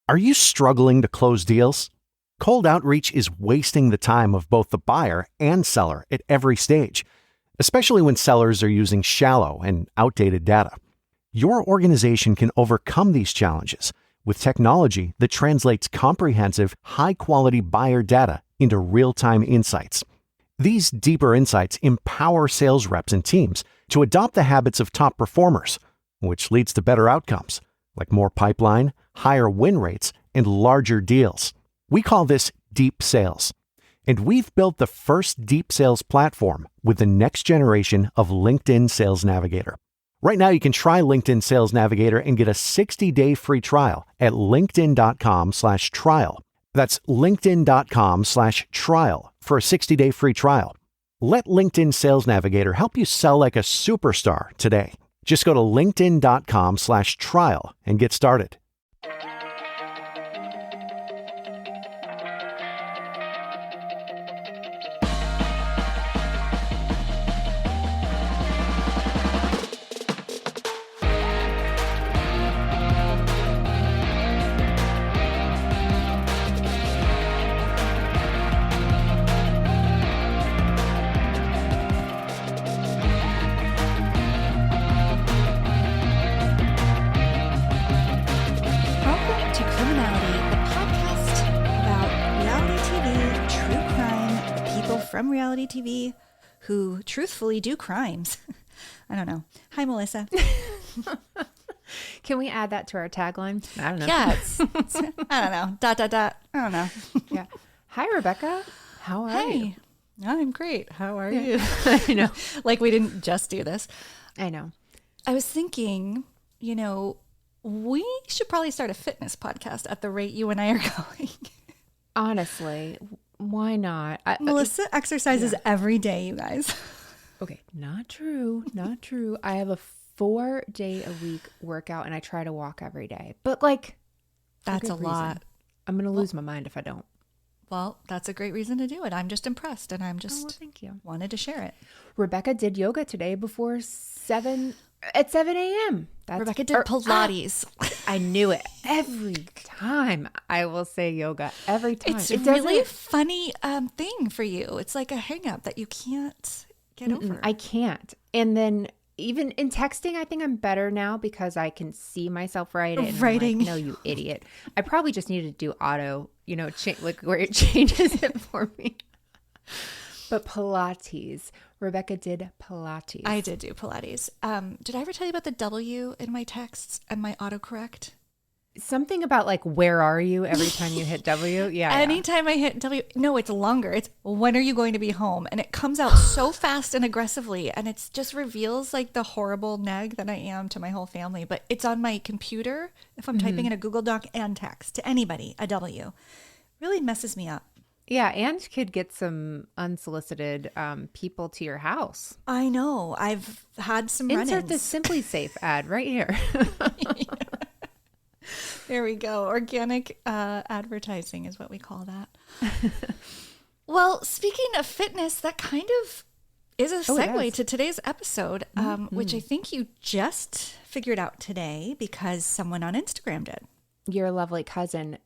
Are you struggling to close deals? Cold outreach is wasting the time of both the buyer and seller at every stage, especially when sellers are using shallow and outdated data. Your organization can overcome these challenges with technology that translates comprehensive, high-quality buyer data into real-time insights. These deeper insights empower sales reps and teams to adopt the habits of top performers, which leads to better outcomes, like more pipeline, higher win rates, and larger deals. We call this deep sales. And we've built the first deep sales platform with the next generation of LinkedIn Sales Navigator. Right now, you can try LinkedIn Sales Navigator and get a 60-day free trial at linkedin.com/trial. That's linkedin.com/trial for a 60-day free trial. Let LinkedIn Sales Navigator help you sell like a superstar today. Just go to linkedin.com/trial and get started. From reality TV who truthfully do crimes. I don't know. Hi, Melissa. Can we add that to our tagline? I don't know. Yeah. I don't know. ... I don't know. Yeah. Hi, Rebekah. How are you? I'm great. How are you? I know. Like we didn't just do this. I know. I was thinking, we should probably start a fitness podcast at the rate you and I are going. Honestly, why not? Melissa exercises every day, you guys. Okay, not true. Not true. I have a 4-day-a-week workout and I try to walk every day. But that's a lot. I'm going to lose my mind if I don't. Well, that's a great reason to do it. I'm just impressed and I'm just thank you. Wanted to share it. Rebekah did yoga today before 7 a.m. Rebekah did Pilates. I knew it. Every time I will say yoga. Every time. It's really a funny thing for you. It's like a hang up that you can't get over. I can't. And then even in texting, I think I'm better now because I can see myself writing. Writing. No, you idiot. I probably just need to do auto, where it changes it for me. But Pilates. Rebekah did Pilates. I did do Pilates. Did I ever tell you about the W in my texts and my autocorrect? Something about where are you every time you hit W? Yeah. Anytime I hit W. No, it's longer. It's when are you going to be home? And it comes out so fast and aggressively. And it just reveals the horrible neg that I am to my whole family. But it's on my computer if I'm typing in a Google Doc and text to anybody, a W. Really messes me up. Yeah, and could get some unsolicited people to your house. I know. I've had some run-ins. Insert the Simply Safe ad right here. There we go. Organic advertising is what we call that. Well, speaking of fitness, that kind of is a segue to today's episode, which I think you just figured out today because someone on Instagram did. Your lovely cousin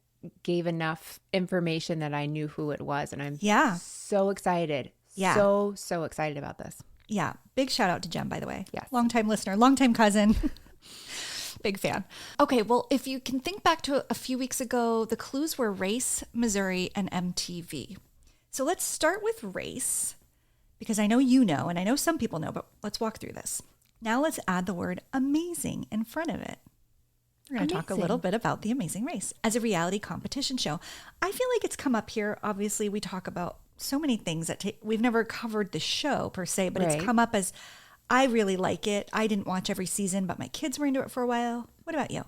gave enough information that I knew who it was. And I'm so excited. Yeah. So excited about this. Yeah. Big shout out to Jem, by the way. Yes. Longtime listener, longtime cousin. Big fan. Okay. Well, if you can think back to a few weeks ago, the clues were race, Missouri, and MTV. So let's start with race because I know you know, and I know some people know, but let's walk through this. Now let's add the word amazing in front of it. We're going to talk a little bit about The Amazing Race as a reality competition show. I feel like it's come up here. Obviously, we talk about so many things that we've never covered the show per se, but it's come up as I really like it. I didn't watch every season, but my kids were into it for a while. What about you?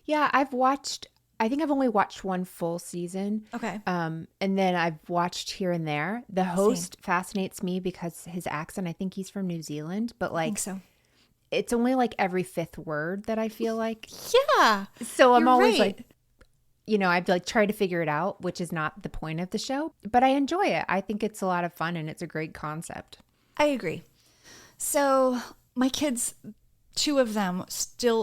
Yeah, I think I've only watched one full season. Okay. And then I've watched here and there. The host fascinates me because his accent, I think he's from New Zealand, but I think so. It's only every fifth word that I feel like. Yeah. So I'm always I've tried to figure it out, which is not the point of the show, but I enjoy it. I think it's a lot of fun and it's a great concept. I agree. So my kids two of them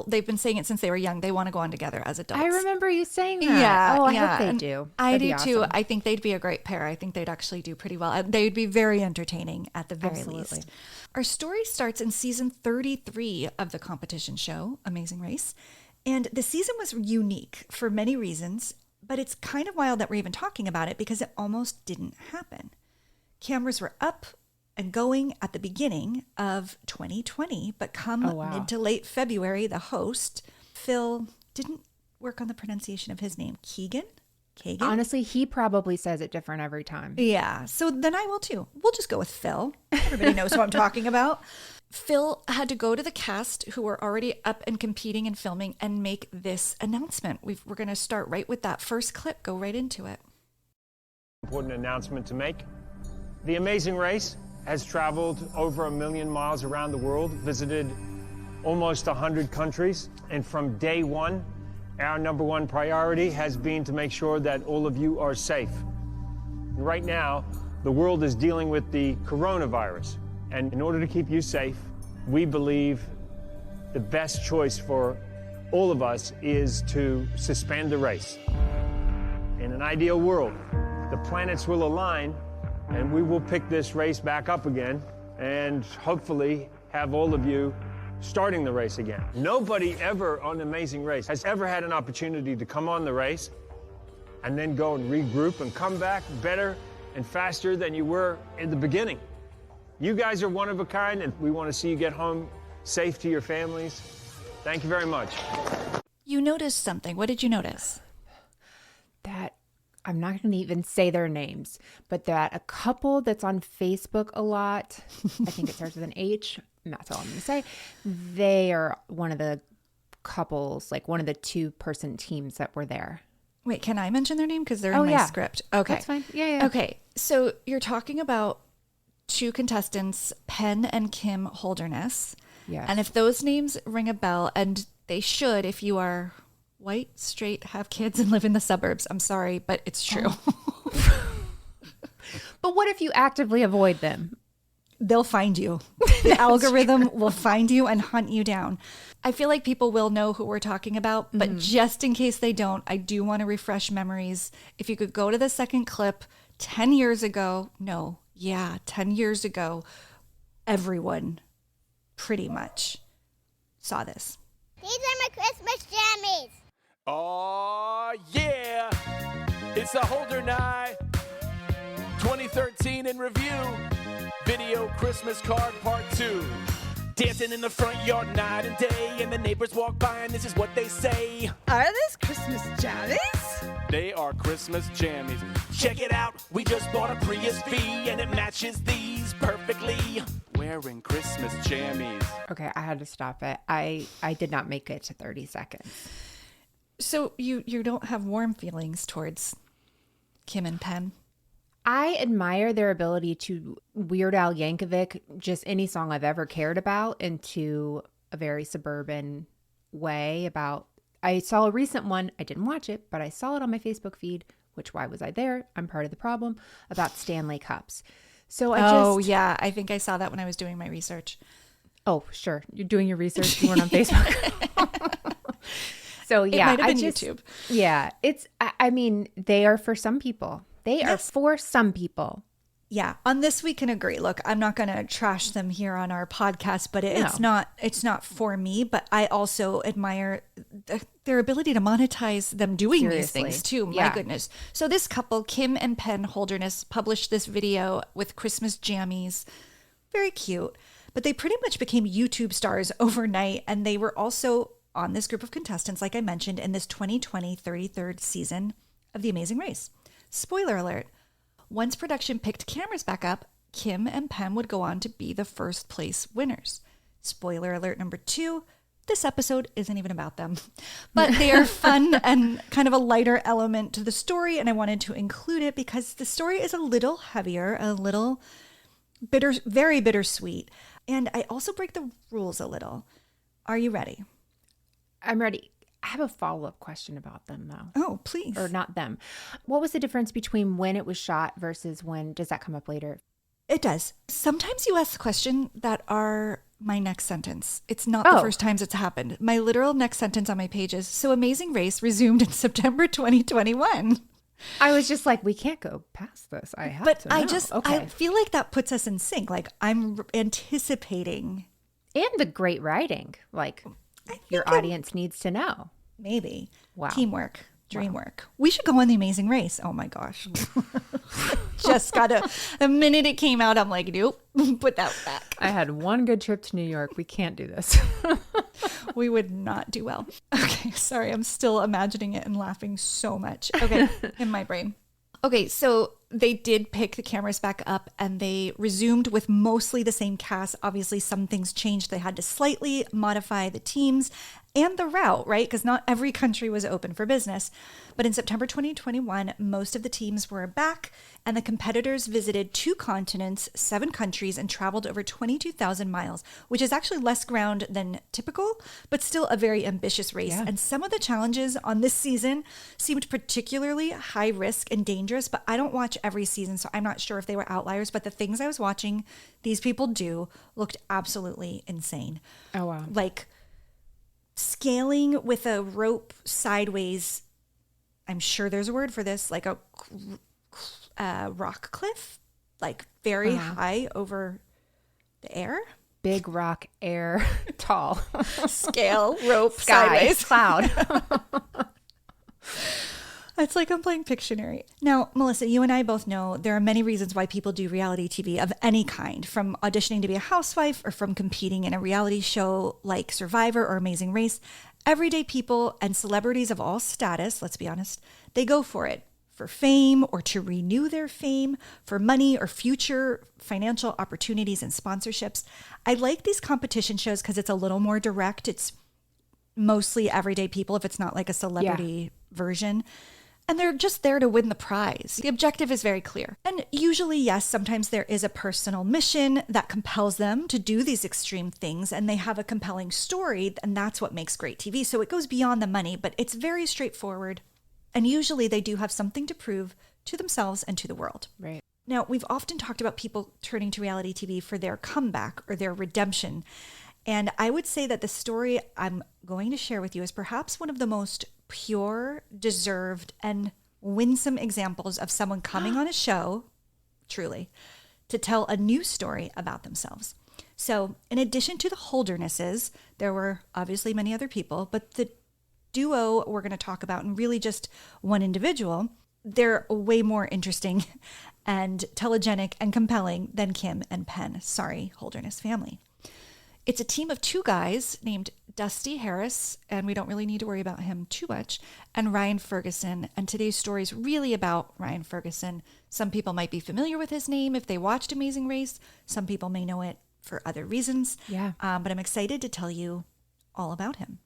they've been saying it since they were young. They want to go on together as adults. I remember you saying that. Yeah. Oh, I yeah. hope they And do. I That'd do be too. awesome. I think they'd be a great pair. I think they'd actually do pretty well. They'd be very entertaining at the very Absolutely. least. Our story starts in season 33 of the competition show, Amazing Race. And the season was unique for many reasons, but it's kind of wild that we're even talking about it because it almost didn't happen. Cameras were up and going at the beginning of 2020, but come mid to late February, the host, Phil, didn't work on the pronunciation of his name. Kagan? Honestly, he probably says it different every time. Yeah, so then I will too. We'll just go with Phil. Everybody knows who I'm talking about. Phil had to go to the cast who were already up and competing and filming and make this announcement. We're going to start right with that first clip. Go right into it. Important announcement to make. The Amazing Race has traveled over 1 million miles around the world, visited almost 100 countries, and from day one, our number one priority has been to make sure that all of you are safe. And right now, the world is dealing with the coronavirus, and in order to keep you safe, we believe the best choice for all of us is to suspend the race. In an ideal world, the planets will align and we will pick this race back up again and hopefully have all of you starting the race again. Nobody ever on Amazing Race has ever had an opportunity to come on the race and then go and regroup and come back better and faster than you were in the beginning. You guys are one of a kind, and we want to see you get home safe to your families. Thank you very much. You noticed something. What did you notice? That I'm not going to even say their names, but that a couple that's on Facebook a lot, I think it starts with an H, and that's all I'm going to say. They are one of the couples, like one of the 2-person teams that were there. Wait, can I mention their name? Because they're in my script. Okay. That's fine. Yeah. Okay. So you're talking about 2 contestants, Penn and Kim Holderness. Yes. And if those names ring a bell, and they should if you are white, straight, have kids, and live in the suburbs. I'm sorry, but it's true. But what if you actively avoid them? They'll find you. The algorithm will find you and hunt you down. I feel like people will know who we're talking about, but just in case they don't, I do want to refresh memories. If you could go to the second clip, 10 years ago, 10 years ago, everyone pretty much saw this. These are my Christmas jammies. Oh, yeah. It's the Holderness 2013 in review. Video Christmas card part 2. Dancing in the front yard night and day, and the neighbors walk by and this is what they say. Are these Christmas jammies? They are Christmas jammies. Check it out, we just bought a Prius V and it matches these perfectly. Wearing Christmas jammies. Okay, I had to stop it. I did not make it to 30 seconds. So you don't have warm feelings towards Kim and Penn? I admire their ability to Weird Al Yankovic just any song I've ever cared about into a very suburban way. I saw a recent one. I didn't watch it, but I saw it on my Facebook feed, which why was I there? I'm part of the problem, about Stanley Cups. So yeah. I think I saw that when I was doing my research. Oh, sure. You're doing your research. You weren't on Facebook. So yeah, it might have been YouTube. Yeah, I mean, they are for some people. They are for some people. Yeah, on this we can agree. Look, I'm not going to trash them here on our podcast, but it's not for me. But I also admire their ability to monetize them doing these things too. My goodness. So this couple, Kim and Penn Holderness, published this video with Christmas jammies. Very cute. But they pretty much became YouTube stars overnight, and they were also on this group of contestants, like I mentioned, in this 2020 33rd season of The Amazing Race. Spoiler alert. Once production picked cameras back up, Kim and Penn would go on to be the first place winners. Spoiler alert number 2, this episode isn't even about them. But they are fun and kind of a lighter element to the story, and I wanted to include it because the story is a little heavier, a little very bittersweet. And I also break the rules a little. Are you ready? I'm ready. I have a follow-up question about them, though. Oh, please. Or not them. What was the difference between when it was shot versus when? Does that come up later? It does. Sometimes you ask the question that are my next sentence. It's not the first times it's happened. My literal next sentence on my page is, so Amazing Race resumed in September 2021. I was just like, we can't go past this. I have But to know. I feel like that puts us in sync. Like I'm anticipating. And the great writing. Like your audience needs to know. Maybe. Wow. Teamwork. Dreamwork. We should go on The Amazing Race. Oh my gosh. Just got the minute it came out, I'm like, nope, put that back. I had one good trip to New York. We can't do this. We would not do well. Okay, sorry. I'm still imagining it and laughing so much. Okay, in my brain. Okay, so they did pick the cameras back up and they resumed with mostly the same cast. Obviously, some things changed. They had to slightly modify the teams and the route, right? Because not every country was open for business. But in September 2021, most of the teams were back and the competitors visited 2 continents, 7 countries, and traveled over 22,000 miles, which is actually less ground than typical, but still a very ambitious race. Yeah. And some of the challenges on this season seemed particularly high risk and dangerous, but I don't watch every season, so I'm not sure if they were outliers, but the things I was watching these people do looked absolutely insane. Oh, wow. Like scaling with a rope sideways. I'm sure there's a word for this, like a rock cliff, like very high over the air. Big rock, air, tall. Scale, rope, Sky, sideways. cloud. It's like I'm playing Pictionary. Now, Melissa, you and I both know there are many reasons why people do reality TV of any kind, from auditioning to be a housewife or from competing in a reality show like Survivor or Amazing Race. Everyday people and celebrities of all status, let's be honest, they go for it. For fame or to renew their fame, for money or future financial opportunities and sponsorships. I like these competition shows because it's a little more direct. It's mostly everyday people if it's not like a celebrity version. And they're just there to win the prize. The objective is very clear. And usually, yes, sometimes there is a personal mission that compels them to do these extreme things and they have a compelling story, and that's what makes great TV. So it goes beyond the money, but it's very straightforward. And usually they do have something to prove to themselves and to the world. Right. Now, we've often talked about people turning to reality TV for their comeback or their redemption. And I would say that the story I'm going to share with you is perhaps one of the most pure, deserved, and winsome examples of someone coming on a show, truly, to tell a new story about themselves. So in addition to the Holdernesses, there were obviously many other people, but the duo we're going to talk about, and really just one individual, they're way more interesting and telegenic and compelling than Kim and Penn. Sorry, Holderness Family. It's a team of 2 guys named Dusty Harris, and we don't really need to worry about him too much, and Ryan Ferguson. And today's story is really about Ryan Ferguson. Some people might be familiar with his name if they watched Amazing Race. Some people may know it for other reasons. Yeah. But I'm excited to tell you all about him.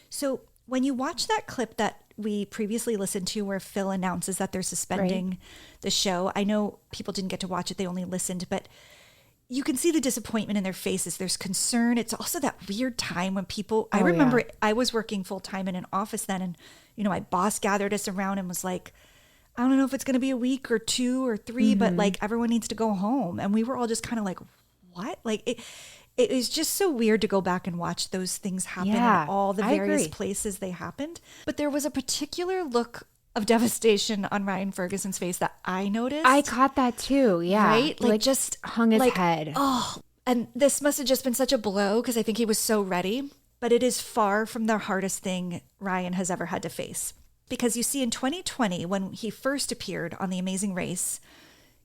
So when you watch that clip that we previously listened to where Phil announces that they're suspending the show, I know people didn't get to watch it, they only listened, but you can see the disappointment in their faces. There's concern. It's also that weird time when people, I remember I was working full time in an office then, and, you know, my boss gathered us around and was like, I don't know if it's going to be a week or 2 or 3, but like everyone needs to go home. And we were all just kind of like, what? Like it was just so weird to go back and watch those things happen in all the various places they happened. But there was a particular look of devastation on Ryan Ferguson's face that I noticed. I caught that too. Yeah. Right? Like just hung his head. Oh, and this must have just been such a blow because I think he was so ready. But it is far from the hardest thing Ryan has ever had to face. Because you see, in 2020, when he first appeared on The Amazing Race,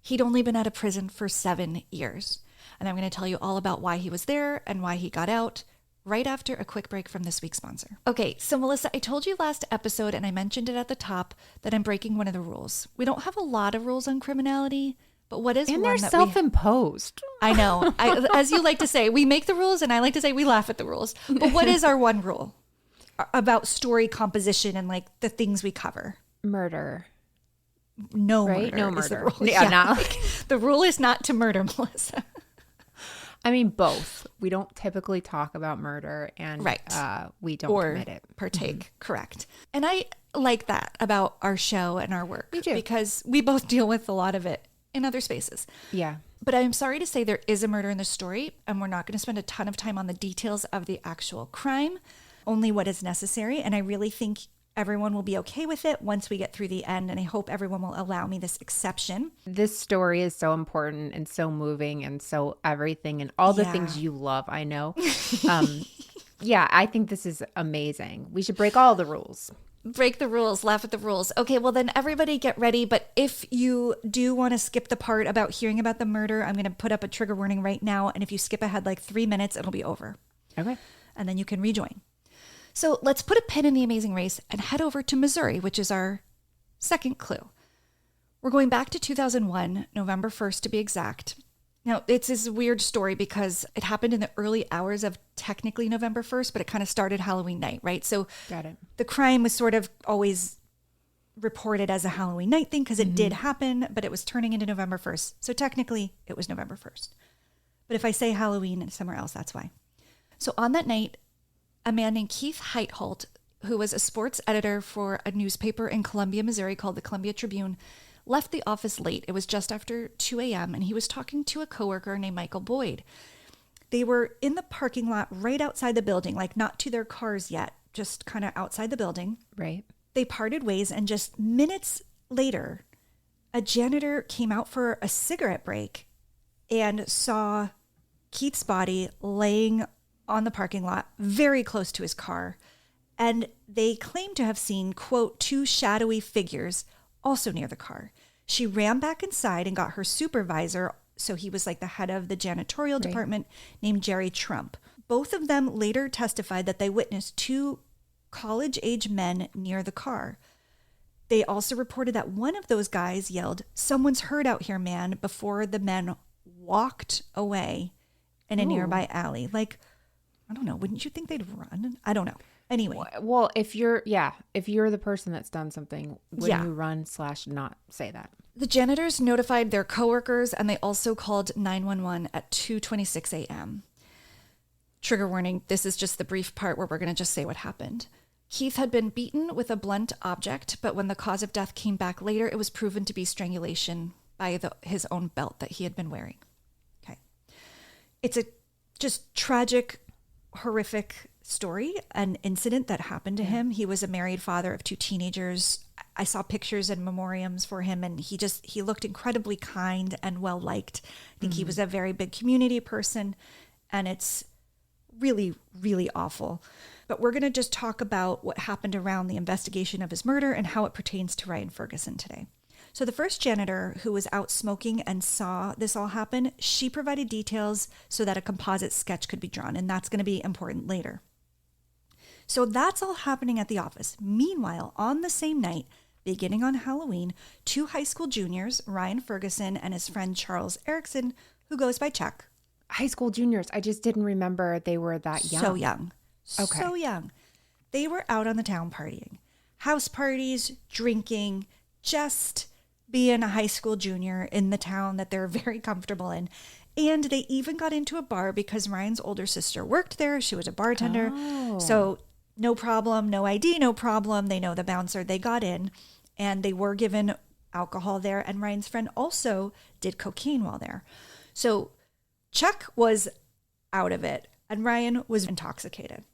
he'd only been out of prison for 7 years. And I'm going to tell you all about why he was there and why he got out right after a quick break from this week's sponsor. Okay, so Melissa, I told you last episode, and I mentioned it at the top, that I'm breaking one of the rules. We don't have a lot of rules on criminality, but what is and one they're that self-imposed. I know. As you like to say, we make the rules, and I like to say we laugh at the rules. But what is our one rule about story composition and like the things we cover? Murder. No right? murder. No is murder. the rule. Yeah, not like... The rule is not to murder, Melissa. I mean, both. We don't typically talk about murder, and we don't commit it. Partake. Correct. And I like that about our show and our work. Me too. Because we both deal with a lot of it in other spaces. Yeah. But I'm sorry to say there is a murder in the story, and we're not going to spend a ton of time on the details of the actual crime, only what is necessary. And I really think everyone will be okay with it once we get through the end, and I hope everyone will allow me this exception. This story is so important and so moving and so everything and all the things you love, I know. Yeah, I think this is amazing. We should break all the rules. Break the rules, laugh at the rules. Okay, well then everybody get ready. But if you do want to skip the part about hearing about the murder, I'm going to put up a trigger warning right now. And if you skip ahead like 3 minutes, it'll be over. Okay. And then you can rejoin. So let's put a pin in The Amazing Race and head over to Missouri, which is our second clue. We're going back to 2001, November 1st to be exact. Now, it's this weird story because it happened in the early hours of technically November 1st, but it kind of started Halloween night, right? So Got it. The crime was sort of always reported as a Halloween night thing because it did happen, but it was turning into November 1st. So technically, it was November 1st. But if I say Halloween somewhere else, that's why. So on that night, a man named Keith Heitholt, who was a sports editor for a newspaper in Columbia, Missouri called the Columbia Tribune, left the office late. It was just after 2 a.m. and he was talking to a coworker named Michael Boyd. They were in the parking lot right outside the building, like not to their cars yet, just kind of outside the building. Right. They parted ways, and just minutes later, a janitor came out for a cigarette break and saw Keith's body laying on the parking lot very close to his car. And they claimed to have seen, quote, 2 shadowy figures also near the car. She ran back inside and got her supervisor, so he was like the head of the janitorial department, named Jerry Trump. Both of them later testified that they witnessed 2 college-age men near the car. They also reported that one of those guys yelled, "Someone's hurt out here, man," before the men walked away in a nearby alley. Like, I don't know, wouldn't you think they'd run? I don't know. Anyway. Well, if you're the person that's done something, wouldn't you run / not say that? The janitors notified their coworkers, and they also called 911 at 2:26 a.m. Trigger warning, this is just the brief part where we're going to just say what happened. Keith had been beaten with a blunt object, but when the cause of death came back later, it was proven to be strangulation by his own belt that he had been wearing. Okay. It's a just tragic, horrific story, an incident that happened to him. He was a married father of 2 teenagers. I saw pictures and memoriams for him, and he looked incredibly kind and well liked. I think he was a very big community person, and it's really, really awful. But we're going to just talk about what happened around the investigation of his murder and how it pertains to Ryan Ferguson today. So the first janitor who was out smoking and saw this all happen, she provided details so that a composite sketch could be drawn, and that's going to be important later. So that's all happening at the office. Meanwhile, on the same night, beginning on Halloween, 2 high school juniors, Ryan Ferguson and his friend Charles Erickson, who goes by Chuck. High school juniors. I just didn't remember they were that young. So young. Okay. So young. They were out on the town partying. House parties, drinking, just being a high school junior in the town that they're very comfortable in. And they even got into a bar because Ryan's older sister worked there. She was a bartender. Oh. So no problem, no ID, no problem. They know the bouncer. They got in, and they were given alcohol there. And Ryan's friend also did cocaine while there. So Chuck was out of it, and Ryan was intoxicated.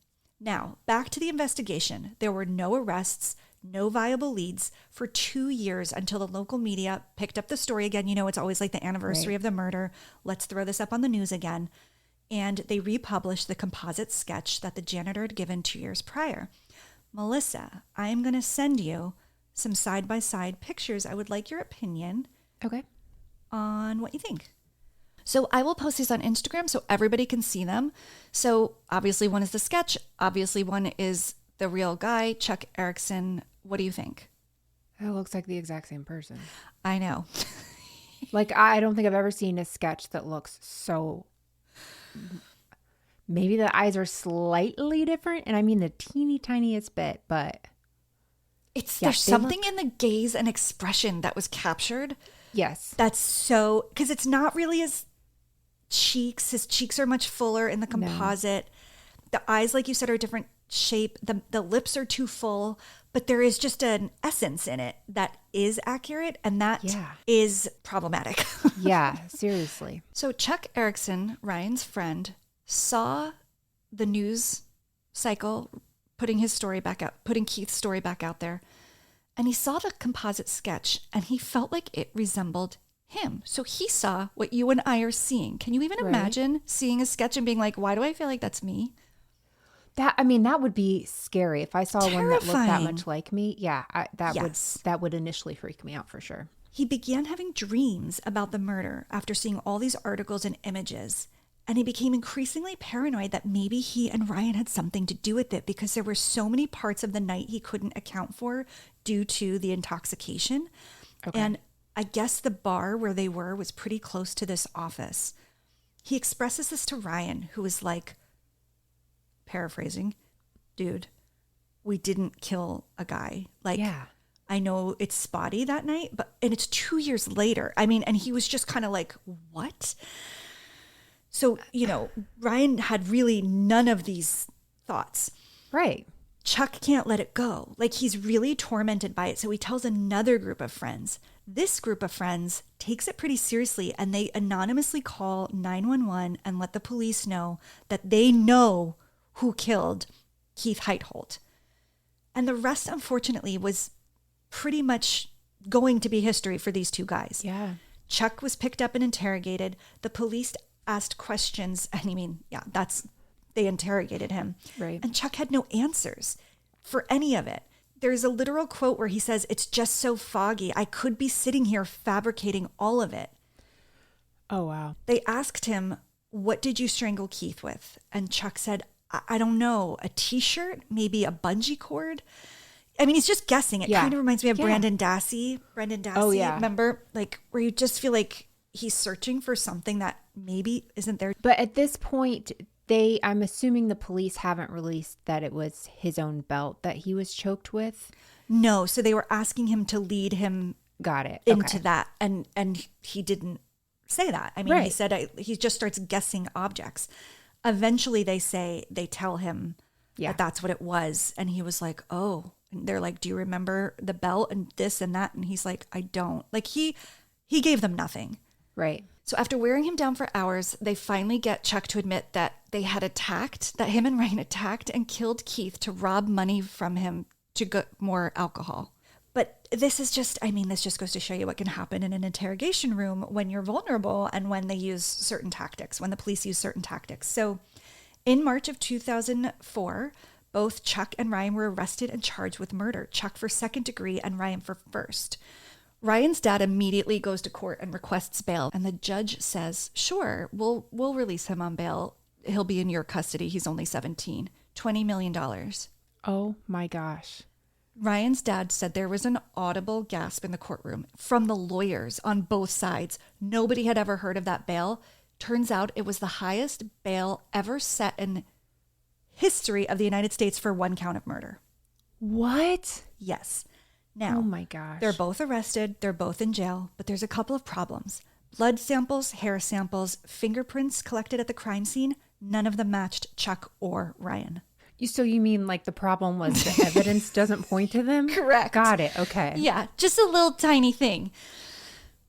Now, back to the investigation. There were no arrests, no viable leads for 2 years until the local media picked up the story again. You know, it's always like the anniversary of the murder. Let's throw this up on the news again. And they republished the composite sketch that the janitor had given 2 years prior. Melissa, I am going to send you some side-by-side pictures. I would like your opinion on what you think. So I will post these on Instagram so everybody can see them. So obviously one is the sketch. Obviously one is the real guy, Chuck Erickson. What do you think? It looks like the exact same person. I know. Like, I don't think I've ever seen a sketch that looks so... Maybe the eyes are slightly different, and I mean the teeny tiniest bit, but... There's something in the gaze and expression that was captured. Yes. That's so... Because it's not really his cheeks are much fuller in the composite. No. The eyes, like you said, are a different shape. The lips are too full, But there is just an essence in it that is accurate, and that is problematic. Yeah, seriously. So Chuck Erickson, Ryan's friend, saw the news cycle putting Keith's story back out there, and he saw the composite sketch, and he felt like it resembled him. So he saw what you and I are seeing. Can you even imagine seeing a sketch and being like, why do I feel like that's me? That would be scary if I saw one that looked that Terrifying. much like me. Yeah, that would initially freak me out for sure. He began having dreams about the murder after seeing all these articles and images. And he became increasingly paranoid that maybe he and Ryan had something to do with it because there were so many parts of the night he couldn't account for due to the intoxication. Okay. And I guess the bar where they were was pretty close to this office. He expresses this to Ryan, who is like, paraphrasing, dude, we didn't kill a guy. Like, I know it's spotty that night, and it's 2 years later. I mean, and he was just kind of like, what? So, Ryan had really none of these thoughts. Right. Chuck can't let it go. Like, he's really tormented by it. So he tells another group of friends. This group of friends takes it pretty seriously, and they anonymously call 911 and let the police know that they know who killed Keith Heitholt. And the rest, unfortunately, was pretty much going to be history for these two guys. Yeah. Chuck was picked up and interrogated. The police asked questions. They interrogated him. Right. And Chuck had no answers for any of it. There's a literal quote where he says, "It's just so foggy. I could be sitting here fabricating all of it." Oh, wow. They asked him, "What did you strangle Keith with?" And Chuck said, I don't know, a t-shirt, maybe a bungee cord. I mean, he's just guessing. It kind of reminds me of Brendan Dassey. Oh, yeah. Remember? Like, where you just feel like he's searching for something that maybe isn't there. But at this point, I'm assuming the police haven't released that it was his own belt that he was choked with. No, so they were asking him to lead him Got it. into that. And he didn't say that. I mean, he said he just starts guessing objects. Eventually they tell him that that's what it was. And he was like, oh, and they're like, do you remember the belt and this and that? And he's like, I don't. Like he gave them nothing. Right. So after wearing him down for hours, they finally get Chuck to admit that that him and Ryan attacked and killed Keith to rob money from him to get more alcohol. But this just goes to show you what can happen in an interrogation room when you're vulnerable and when they use certain tactics, when the police use certain tactics. So in March of 2004, both Chuck and Ryan were arrested and charged with murder, Chuck for second degree and Ryan for first. Ryan's dad immediately goes to court and requests bail, and the judge says, sure, we'll release him on bail. He'll be in your custody. He's only 17. $20 million. Oh my gosh. Ryan's dad said there was an audible gasp in the courtroom from the lawyers on both sides. Nobody had ever heard of that bail. Turns out it was the highest bail ever set in history of the United States for one count of murder. What? Yes. Now, oh my gosh. They're both arrested. They're both in jail, but there's a couple of problems. Blood samples, hair samples, fingerprints collected at the crime scene. None of them matched Chuck or Ryan. So you mean like the problem was the evidence doesn't point to them? Correct. Got it. Okay. Yeah, just a little tiny thing.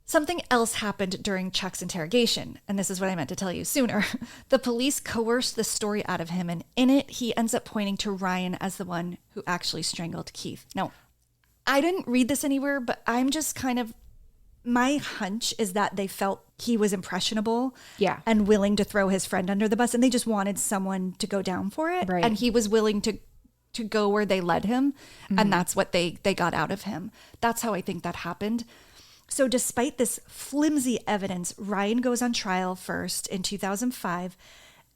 Something else happened during Chuck's interrogation, and this is what I meant to tell you sooner. The police coerced the story out of him, and in it, he ends up pointing to Ryan as the one who actually strangled Keith. Now, I didn't read this anywhere, but I'm just my hunch is that they felt he was impressionable and willing to throw his friend under the bus, and they just wanted someone to go down for it. Right. And he was willing to go where they led him, and that's what they got out of him. That's how I think that happened. So despite this flimsy evidence, Ryan goes on trial first in 2005.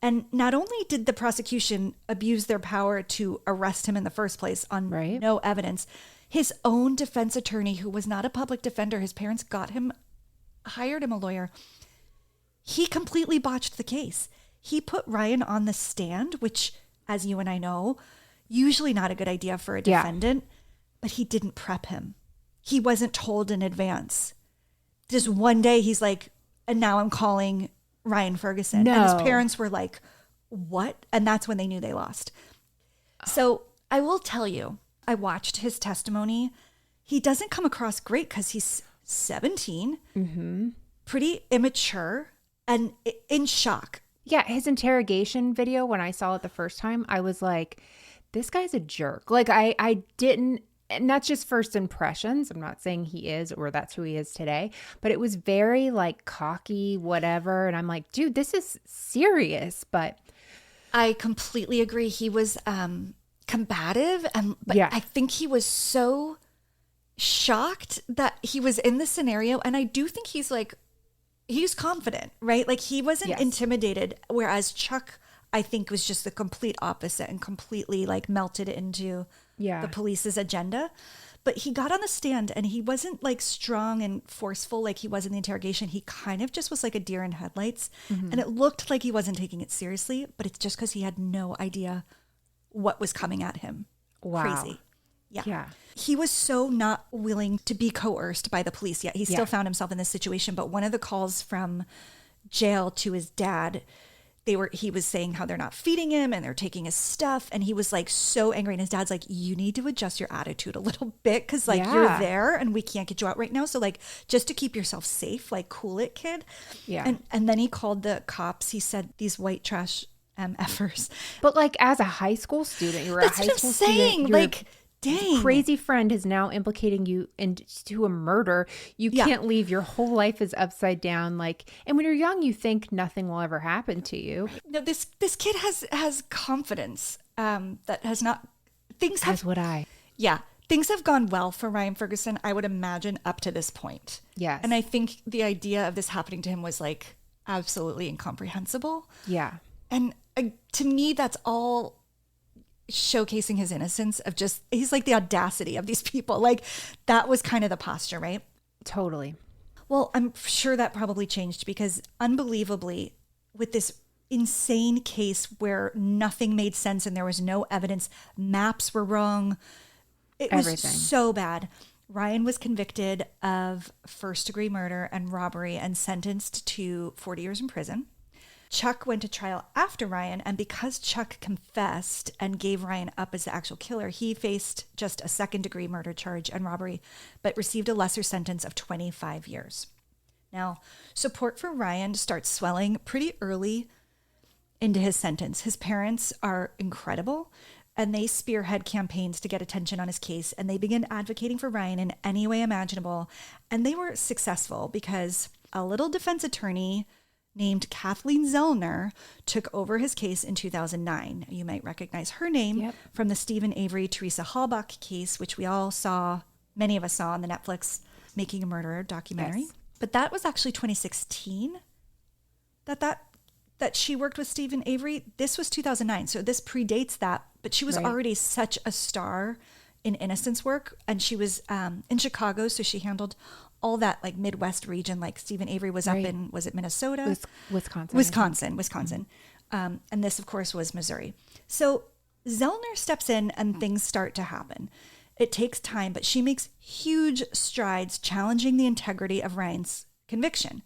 And not only did the prosecution abuse their power to arrest him in the first place on no evidence, his own defense attorney, who was not a public defender, his parents hired him a lawyer. He completely botched the case. He put Ryan on the stand, which, as you and I know, usually not a good idea for a defendant, but he didn't prep him. He wasn't told in advance. Just one day he's like, and now I'm calling Ryan Ferguson. No. And his parents were like, what? And that's when they knew they lost. So I will tell you, I watched his testimony. He doesn't come across great because he's 17, pretty immature and in shock. Yeah, his interrogation video, when I saw it the first time, I was like, this guy's a jerk. Like, I didn't, not just first impressions. I'm not saying he is or that's who he is today, but it was very like cocky, whatever. And I'm like, dude, this is serious. But I completely agree. He was combative. But I think he was so shocked that he was in this scenario. And I do think he's confident, right? Like he wasn't intimidated. Whereas Chuck, I think, was just the complete opposite and completely like melted into the police's agenda. But he got on the stand and he wasn't like strong and forceful like he was in the interrogation. He kind of just was like a deer in headlights. And it looked like he wasn't taking it seriously, but it's just because he had no idea what was coming at him. wow. Crazy. Yeah. He was so not willing to be coerced by the police yet. He still found himself in this situation. But one of the calls from jail to his dad, he was saying how they're not feeding him and they're taking his stuff. And he was like so angry. And his dad's like, you need to adjust your attitude a little bit because like you're there and we can't get you out right now. So like just to keep yourself safe, like cool it, kid. Yeah. And then he called the cops. He said, these white trash MFers. But like as a high school student, you're That's a high what school I'm saying. student. Your Like, dang. crazy friend is now implicating you into a murder. You can't leave. Your whole life is upside down. Like, and when you're young, you think nothing will ever happen to you. No, this kid has confidence that has not. Things have. As would I. Yeah, things have gone well for Ryan Ferguson, I would imagine, up to this point. Yes. And I think the idea of this happening to him was like absolutely incomprehensible. Yeah. And to me, that's all showcasing his innocence of just, he's like the audacity of these people. Like that was kind of the posture, right? Totally. Well, I'm sure that probably changed because unbelievably, with this insane case where nothing made sense and there was no evidence, maps were wrong. It was so bad. Ryan was convicted of first-degree murder and robbery and sentenced to 40 years in prison. Chuck went to trial after Ryan, and because Chuck confessed and gave Ryan up as the actual killer, he faced just a second-degree murder charge and robbery, but received a lesser sentence of 25 years. Now, support for Ryan starts swelling pretty early into his sentence. His parents are incredible, and they spearhead campaigns to get attention on his case, and they begin advocating for Ryan in any way imaginable, and they were successful because a little defense attorney named Kathleen Zellner took over his case in 2009. You might recognize her name from the Stephen Avery, Teresa Halbach case, which we all saw, many of us saw on the Netflix Making a Murderer documentary. Yes. But that was actually 2016 that she worked with Stephen Avery. This was 2009, so this predates that. But she was already such a star in innocence work, and she was in Chicago, so she handled all that like Midwest region. Like Stephen Avery was up in, was it Minnesota? Wisconsin. And this, of course, was Missouri. So Zellner steps in and things start to happen. It takes time, but she makes huge strides challenging the integrity of Ryan's conviction.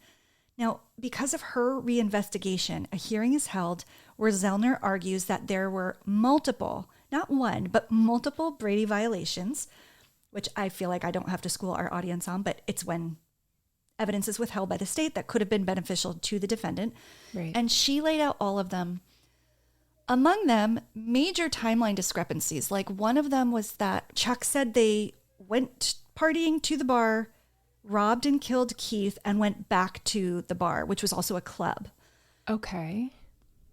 Now, because of her reinvestigation, a hearing is held where Zellner argues that there were multiple, not one, but multiple Brady violations, which I feel like I don't have to school our audience on, but it's when evidence is withheld by the state that could have been beneficial to the defendant. Right. And she laid out all of them. Among them, major timeline discrepancies. Like one of them was that Chuck said they went partying to the bar, robbed and killed Keith, and went back to the bar, which was also a club. Okay.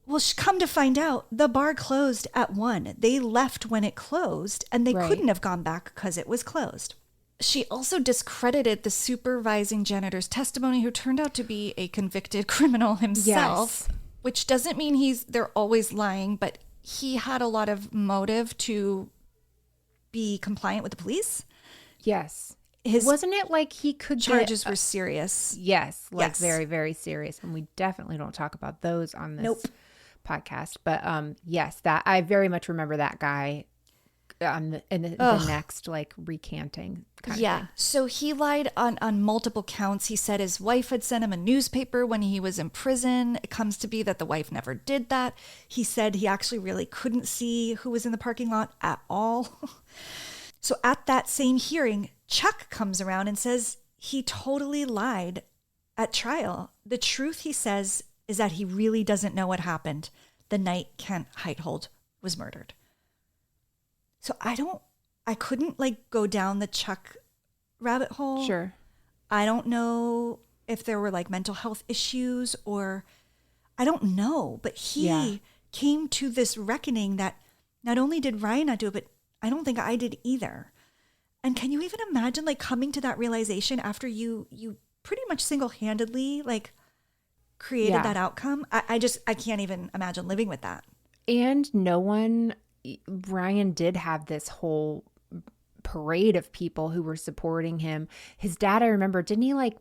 Well, come to find out, the bar closed at 1. They left when it closed, and they couldn't have gone back because it was closed. She also discredited the supervising janitor's testimony, who turned out to be a convicted criminal himself, which doesn't mean they're always lying, but he had a lot of motive to be compliant with the police. Yes. Wasn't it like he could charges were serious? Yes, like very, very serious. And we definitely don't talk about those on this podcast. But yes, that I very much remember that guy in the next like recanting kind of thing. So he lied on multiple counts. He said his wife had sent him a newspaper when he was in prison. It comes to be that the wife never did that. He said he actually really couldn't see who was in the parking lot at all. So at that same hearing, Chuck comes around and says he totally lied at trial. The truth, he says, is that he really doesn't know what happened the night Kent Heithold was murdered. So I couldn't like go down the Chuck rabbit hole. Sure. I don't know if there were like mental health issues or I don't know, but he came to this reckoning that not only did Ryan not do it, but I don't think I did either. And can you even imagine like coming to that realization after you pretty much single-handedly like created that outcome? I can't even imagine living with that. And Ryan did have this whole parade of people who were supporting him. His dad, I remember, didn't he like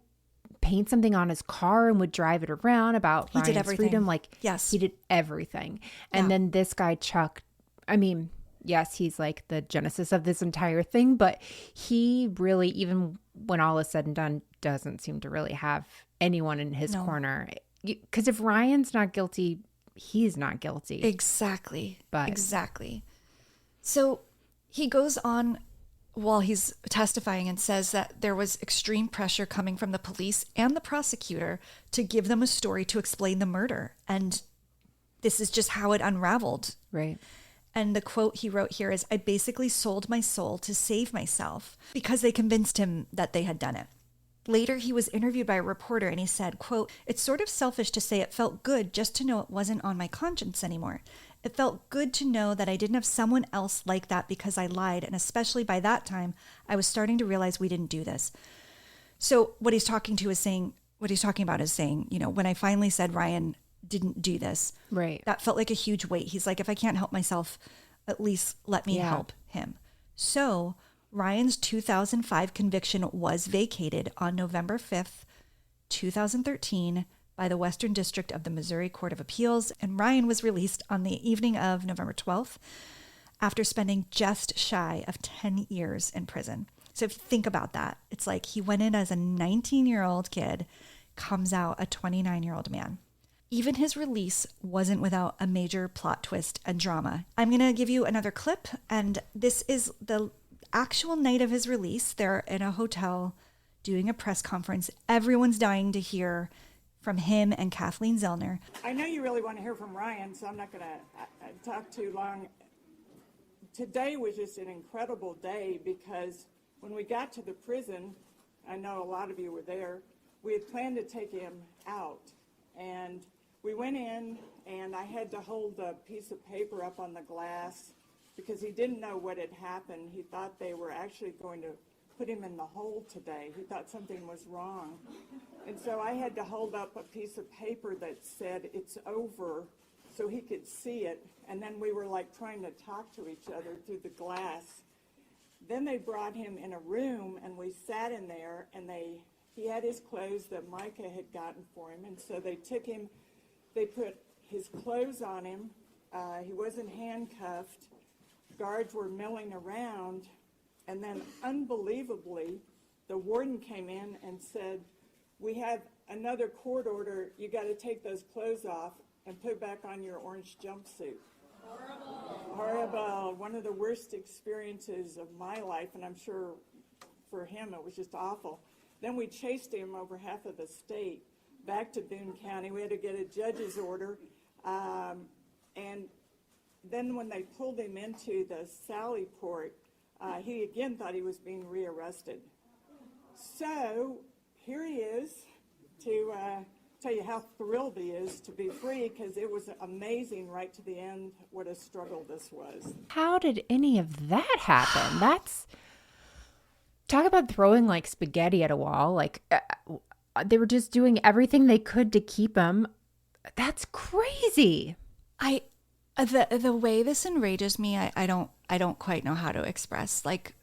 paint something on his car and would drive it around about He Ryan's did everything. freedom? Like, yes, he did everything. And then this guy, Chuck, I mean, yes, he's like the genesis of this entire thing, but he really, even when all is said and done, doesn't seem to really have anyone in his corner. Because if Ryan's not guilty, he's not guilty. Exactly. So he goes on while he's testifying and says that there was extreme pressure coming from the police and the prosecutor to give them a story to explain the murder. And this is just how it unraveled. Right. And the quote he wrote here is, "I basically sold my soul to save myself," because they convinced him that they had done it. Later, he was interviewed by a reporter and he said, quote, "It's sort of selfish to say it felt good just to know it wasn't on my conscience anymore. It felt good to know that I didn't have someone else like that because I lied. And especially by that time, I was starting to realize we didn't do this." So what he's talking about is saying, you know, when I finally said Ryan didn't do this, right, that felt like a huge weight. He's like, if I can't help myself, at least let me help him. So Ryan's 2005 conviction was vacated on November 5th, 2013 by the Western District of the Missouri Court of Appeals, and Ryan was released on the evening of November 12th after spending just shy of 10 years in prison. So if you think about that, it's like he went in as a 19-year-old kid, comes out a 29-year-old man. Even his release wasn't without a major plot twist and drama. I'm going to give you another clip, and this is the actual night of his release. They're in a hotel doing a press conference. Everyone's dying to hear from him and Kathleen Zellner. I know you really want to hear from Ryan, so I'm not going to talk too long. Today was just an incredible day because when we got to the prison, I know a lot of you were there, we had planned to take him out. And we went in, and I had to hold a piece of paper up on the glass because he didn't know what had happened. He thought they were actually going to put him in the hole today. He thought something was wrong. And so I had to hold up a piece of paper that said, "It's over," so he could see it. And then we were like trying to talk to each other through the glass. Then they brought him in a room, and we sat in there, and he had his clothes that Micah had gotten for him. And so they took him, they put his clothes on him. He wasn't handcuffed. Guards were milling around. And then unbelievably, the warden came in and said, "We have another court order. You got to take those clothes off and put back on your orange jumpsuit." Horrible. One of the worst experiences of my life, and I'm sure for him it was just awful. Then we chased him over half of the state back to Boone County. We had to get a judge's order. And then when they pulled him into the Sally Port, he again thought he was being rearrested. So here he is to tell you how thrilled he is to be free, because it was amazing right to the end what a struggle this was. How did any of that happen? That's, talk about throwing like spaghetti at a wall. Like they were just doing everything they could to keep him. That's crazy. The way this enrages me, I don't quite know how to express. Like,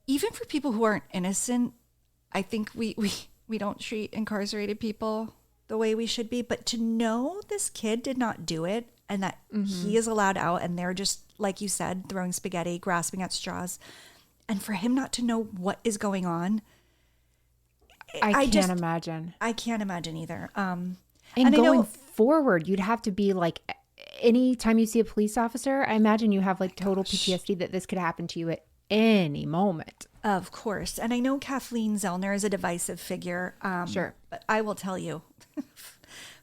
even for people who aren't innocent, I think we don't treat incarcerated people the way we should be. But to know this kid did not do it, and that he is allowed out, and they're just, like you said, throwing spaghetti, grasping at straws, and for him not to know what is going on, I can't imagine. I can't imagine either. And going forward, you'd have to be like, anytime you see a police officer, I imagine you have like total PTSD that this could happen to you at any moment. Of course. And I know Kathleen Zellner is a divisive figure. Sure. But I will tell you, if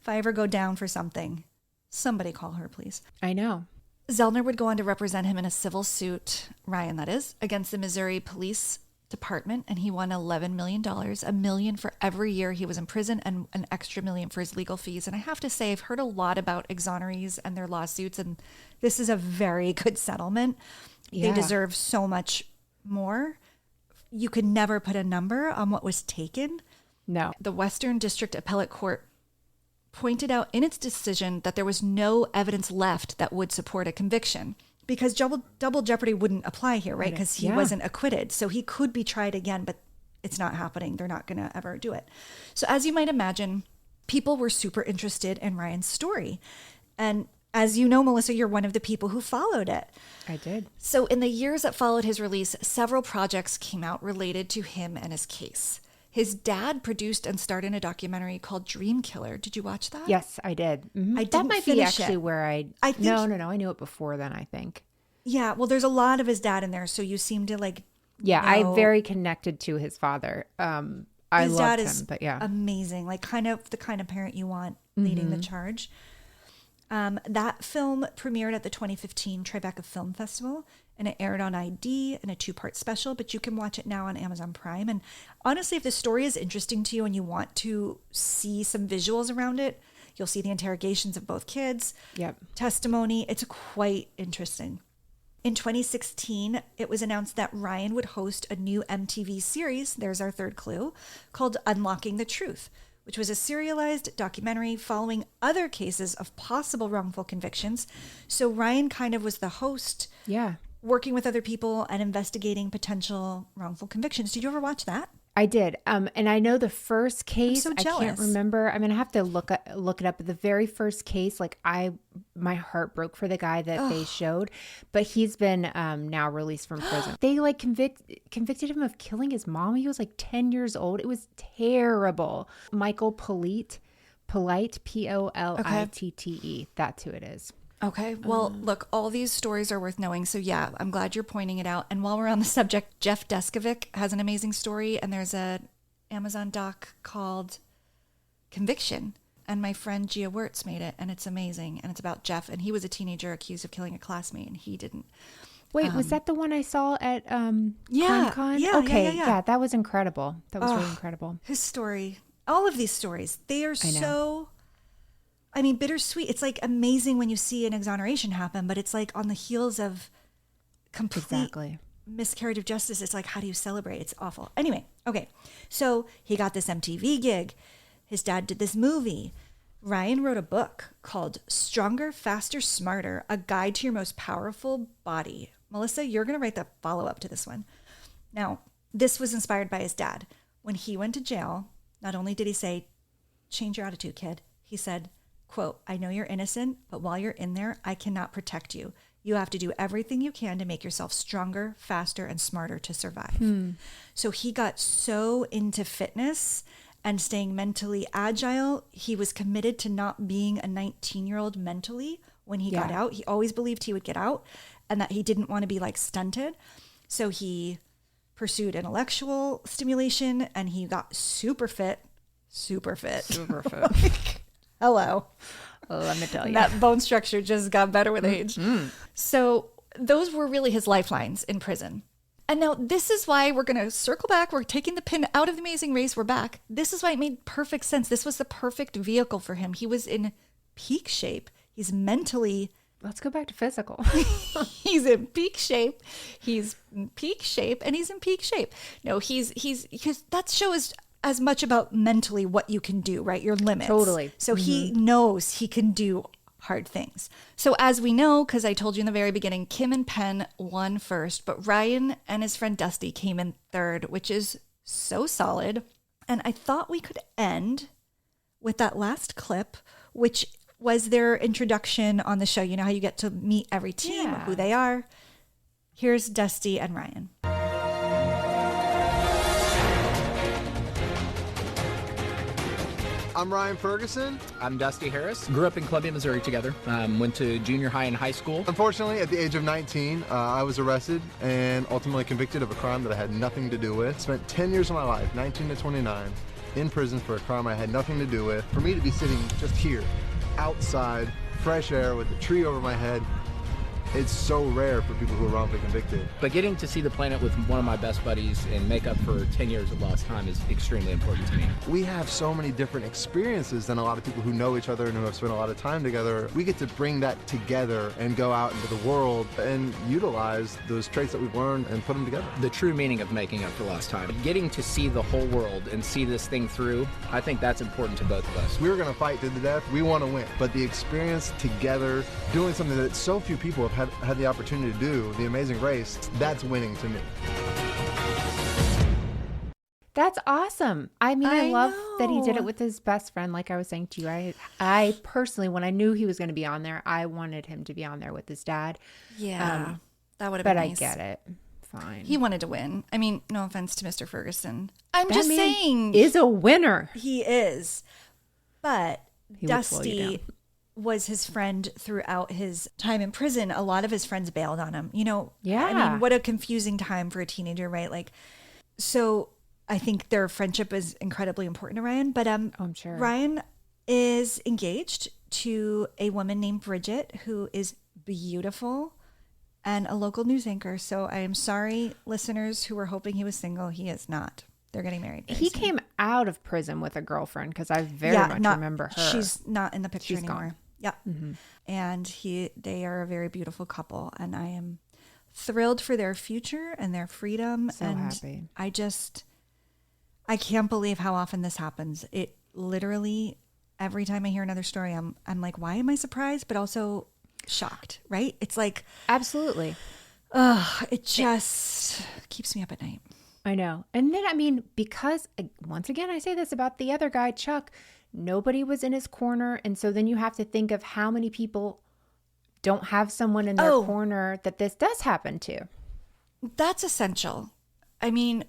I ever go down for something, somebody call her, please. I know. Zellner would go on to represent him in a civil suit, Ryan that is, against the Missouri Police Department, and he won $11 million, $1 million for every year he was in prison and an extra $1 million for his legal fees. And I have to say, I've heard a lot about exonerees and their lawsuits, and this is a very good settlement. Yeah. They deserve so much more. You could never put a number on what was taken. No. The Western District Appellate Court pointed out in its decision that there was no evidence left that would support a conviction because double jeopardy wouldn't apply here, right? Because he wasn't acquitted. So he could be tried again, but it's not happening. They're not going to ever do it. So as you might imagine, people were super interested in Ryan's story. And as you know, Melissa, you're one of the people who followed it. I did. So in the years that followed his release, several projects came out related to him and his case. His dad produced and starred in a documentary called Dream Killer. Did you watch that? Yes, I did. Mm-hmm. I that didn't might be finish actually it. where I think no. I knew it before then, I think. Yeah, well, there's a lot of his dad in there, so you seem to like. Yeah, know. I very connected to his father. I His loved dad him, is but yeah, amazing. Like kind of the kind of parent you want leading the charge. That film premiered at the 2015 Tribeca Film Festival, and it aired on ID in a 2-part special, but you can watch it now on Amazon Prime. And honestly, if the story is interesting to you and you want to see some visuals around it, you'll see the interrogations of both kids, testimony. It's quite interesting. In 2016, it was announced that Ryan would host a new MTV series, there's our third clue, called Unlocking the Truth, which was a serialized documentary following other cases of possible wrongful convictions. So Ryan kind of was the host, working with other people and investigating potential wrongful convictions. Did you ever watch that? I did. And I know the first case, so I can't jealous. remember. I'm going to have to look it up. But the very first case, like my heart broke for the guy that they showed, but he's been now released from prison. They like convicted him of killing his mom. He was like 10 years old. It was terrible. Michael Polite, Politte. That's who it is. Okay. Well, look, all these stories are worth knowing. So yeah, I'm glad you're pointing it out. And while we're on the subject, Jeff Deskovic has an amazing story. And there's an Amazon doc called Conviction. And my friend Gia Wirtz made it. And it's amazing. And it's about Jeff. And he was a teenager accused of killing a classmate. And he didn't. Wait, was that the one I saw at Con? Yeah. Okay. Yeah. That was incredible. That was really incredible. His story, all of these stories, they are so... I mean, bittersweet. It's like amazing when you see an exoneration happen, but it's like on the heels of complete miscarriage of justice. It's like, how do you celebrate? It's awful. Anyway, okay. So he got this MTV gig. His dad did this movie. Ryan wrote a book called Stronger, Faster, Smarter, A Guide to Your Most Powerful Body. Melissa, you're going to write the follow-up to this one. Now, this was inspired by his dad. When he went to jail, not only did he say, change your attitude, kid, he said, quote, I know you're innocent, but while you're in there, I cannot protect you. You have to do everything you can to make yourself stronger, faster, and smarter to survive. So he got so into fitness and staying mentally agile. He was committed to not being a 19-year-old mentally when he got out. He always believed he would get out and that he didn't want to be like stunted. So he pursued intellectual stimulation and he got super fit. Hello. Let me tell you. That bone structure just got better with age. So those were really his lifelines in prison. And now this is why we're going to circle back. We're taking the pin out of The Amazing Race. We're back. This is why it made perfect sense. This was the perfect vehicle for him. He was in peak shape. He's mentally... Let's go back to physical. He's in peak shape. He's in peak shape and he's in peak shape. No, he's because that show is as much about mentally what you can do, right? Your limits. Totally. So he knows he can do hard things. So as we know, because I told you in the very beginning, Kim and Penn won first, but Ryan and his friend Dusty came in third, which is so solid. And I thought we could end with that last clip, which was their introduction on the show. You know how you get to meet every team, who they are. Here's Dusty and Ryan. I'm Ryan Ferguson. I'm Dusty Harris. Grew up in Columbia, Missouri together. Went to junior high and high school. Unfortunately, at the age of 19, I was arrested and ultimately convicted of a crime that I had nothing to do with. Spent 10 years of my life, 19 to 29, in prison for a crime I had nothing to do with. For me to be sitting just here, outside, fresh air with a tree over my head, it's so rare for people who are wrongfully convicted. But getting to see the planet with one of my best buddies and make up for 10 years of lost time is extremely important to me. We have so many different experiences than a lot of people who know each other and who have spent a lot of time together. We get to bring that together and go out into the world and utilize those traits that we've learned and put them together. The true meaning of making up for lost time. Getting to see the whole world and see this thing through, I think that's important to both of us. We're going to fight to the death. We want to win. But the experience together, doing something that so few people have had the opportunity to do, the amazing race, that's winning to me. That's awesome. I mean, I love that he did know. it with his best friend. Like I was saying to you, I personally, when I knew he was going to be on there, I wanted him to be on there with his dad. Yeah, that would have been nice. But I get it. Fine. He wanted to win. I mean, no offense to Mr. Ferguson. I'm That just man saying. is a winner. He is. But He would slow you Dusty down. was his friend throughout his time in prison. A lot of his friends bailed on him. You know, Yeah. I mean, what a confusing time for a teenager, right? Like, so I think their friendship is incredibly important to Ryan. But I'm sure. Ryan is engaged to a woman named Bridget, who is beautiful and a local news anchor. So I am sorry, listeners who were hoping he was single. He is not. They're getting married. very He soon. came out of prison with a girlfriend because I very much remember her. She's not in the picture She's anymore. gone. Yeah. And they are a very beautiful couple, and I am thrilled for their future and their freedom. So and happy. I can't believe how often this happens. It literally, every time I hear another story, I'm like, why am I surprised? But also shocked, right? It's like, Absolutely. it just keeps me up at night. I know. And then, I mean, because once again, I say this about the other guy, Chuck, nobody was in his corner. And so then you have to think of how many people don't have someone in their corner that this does happen to. That's essential. I mean,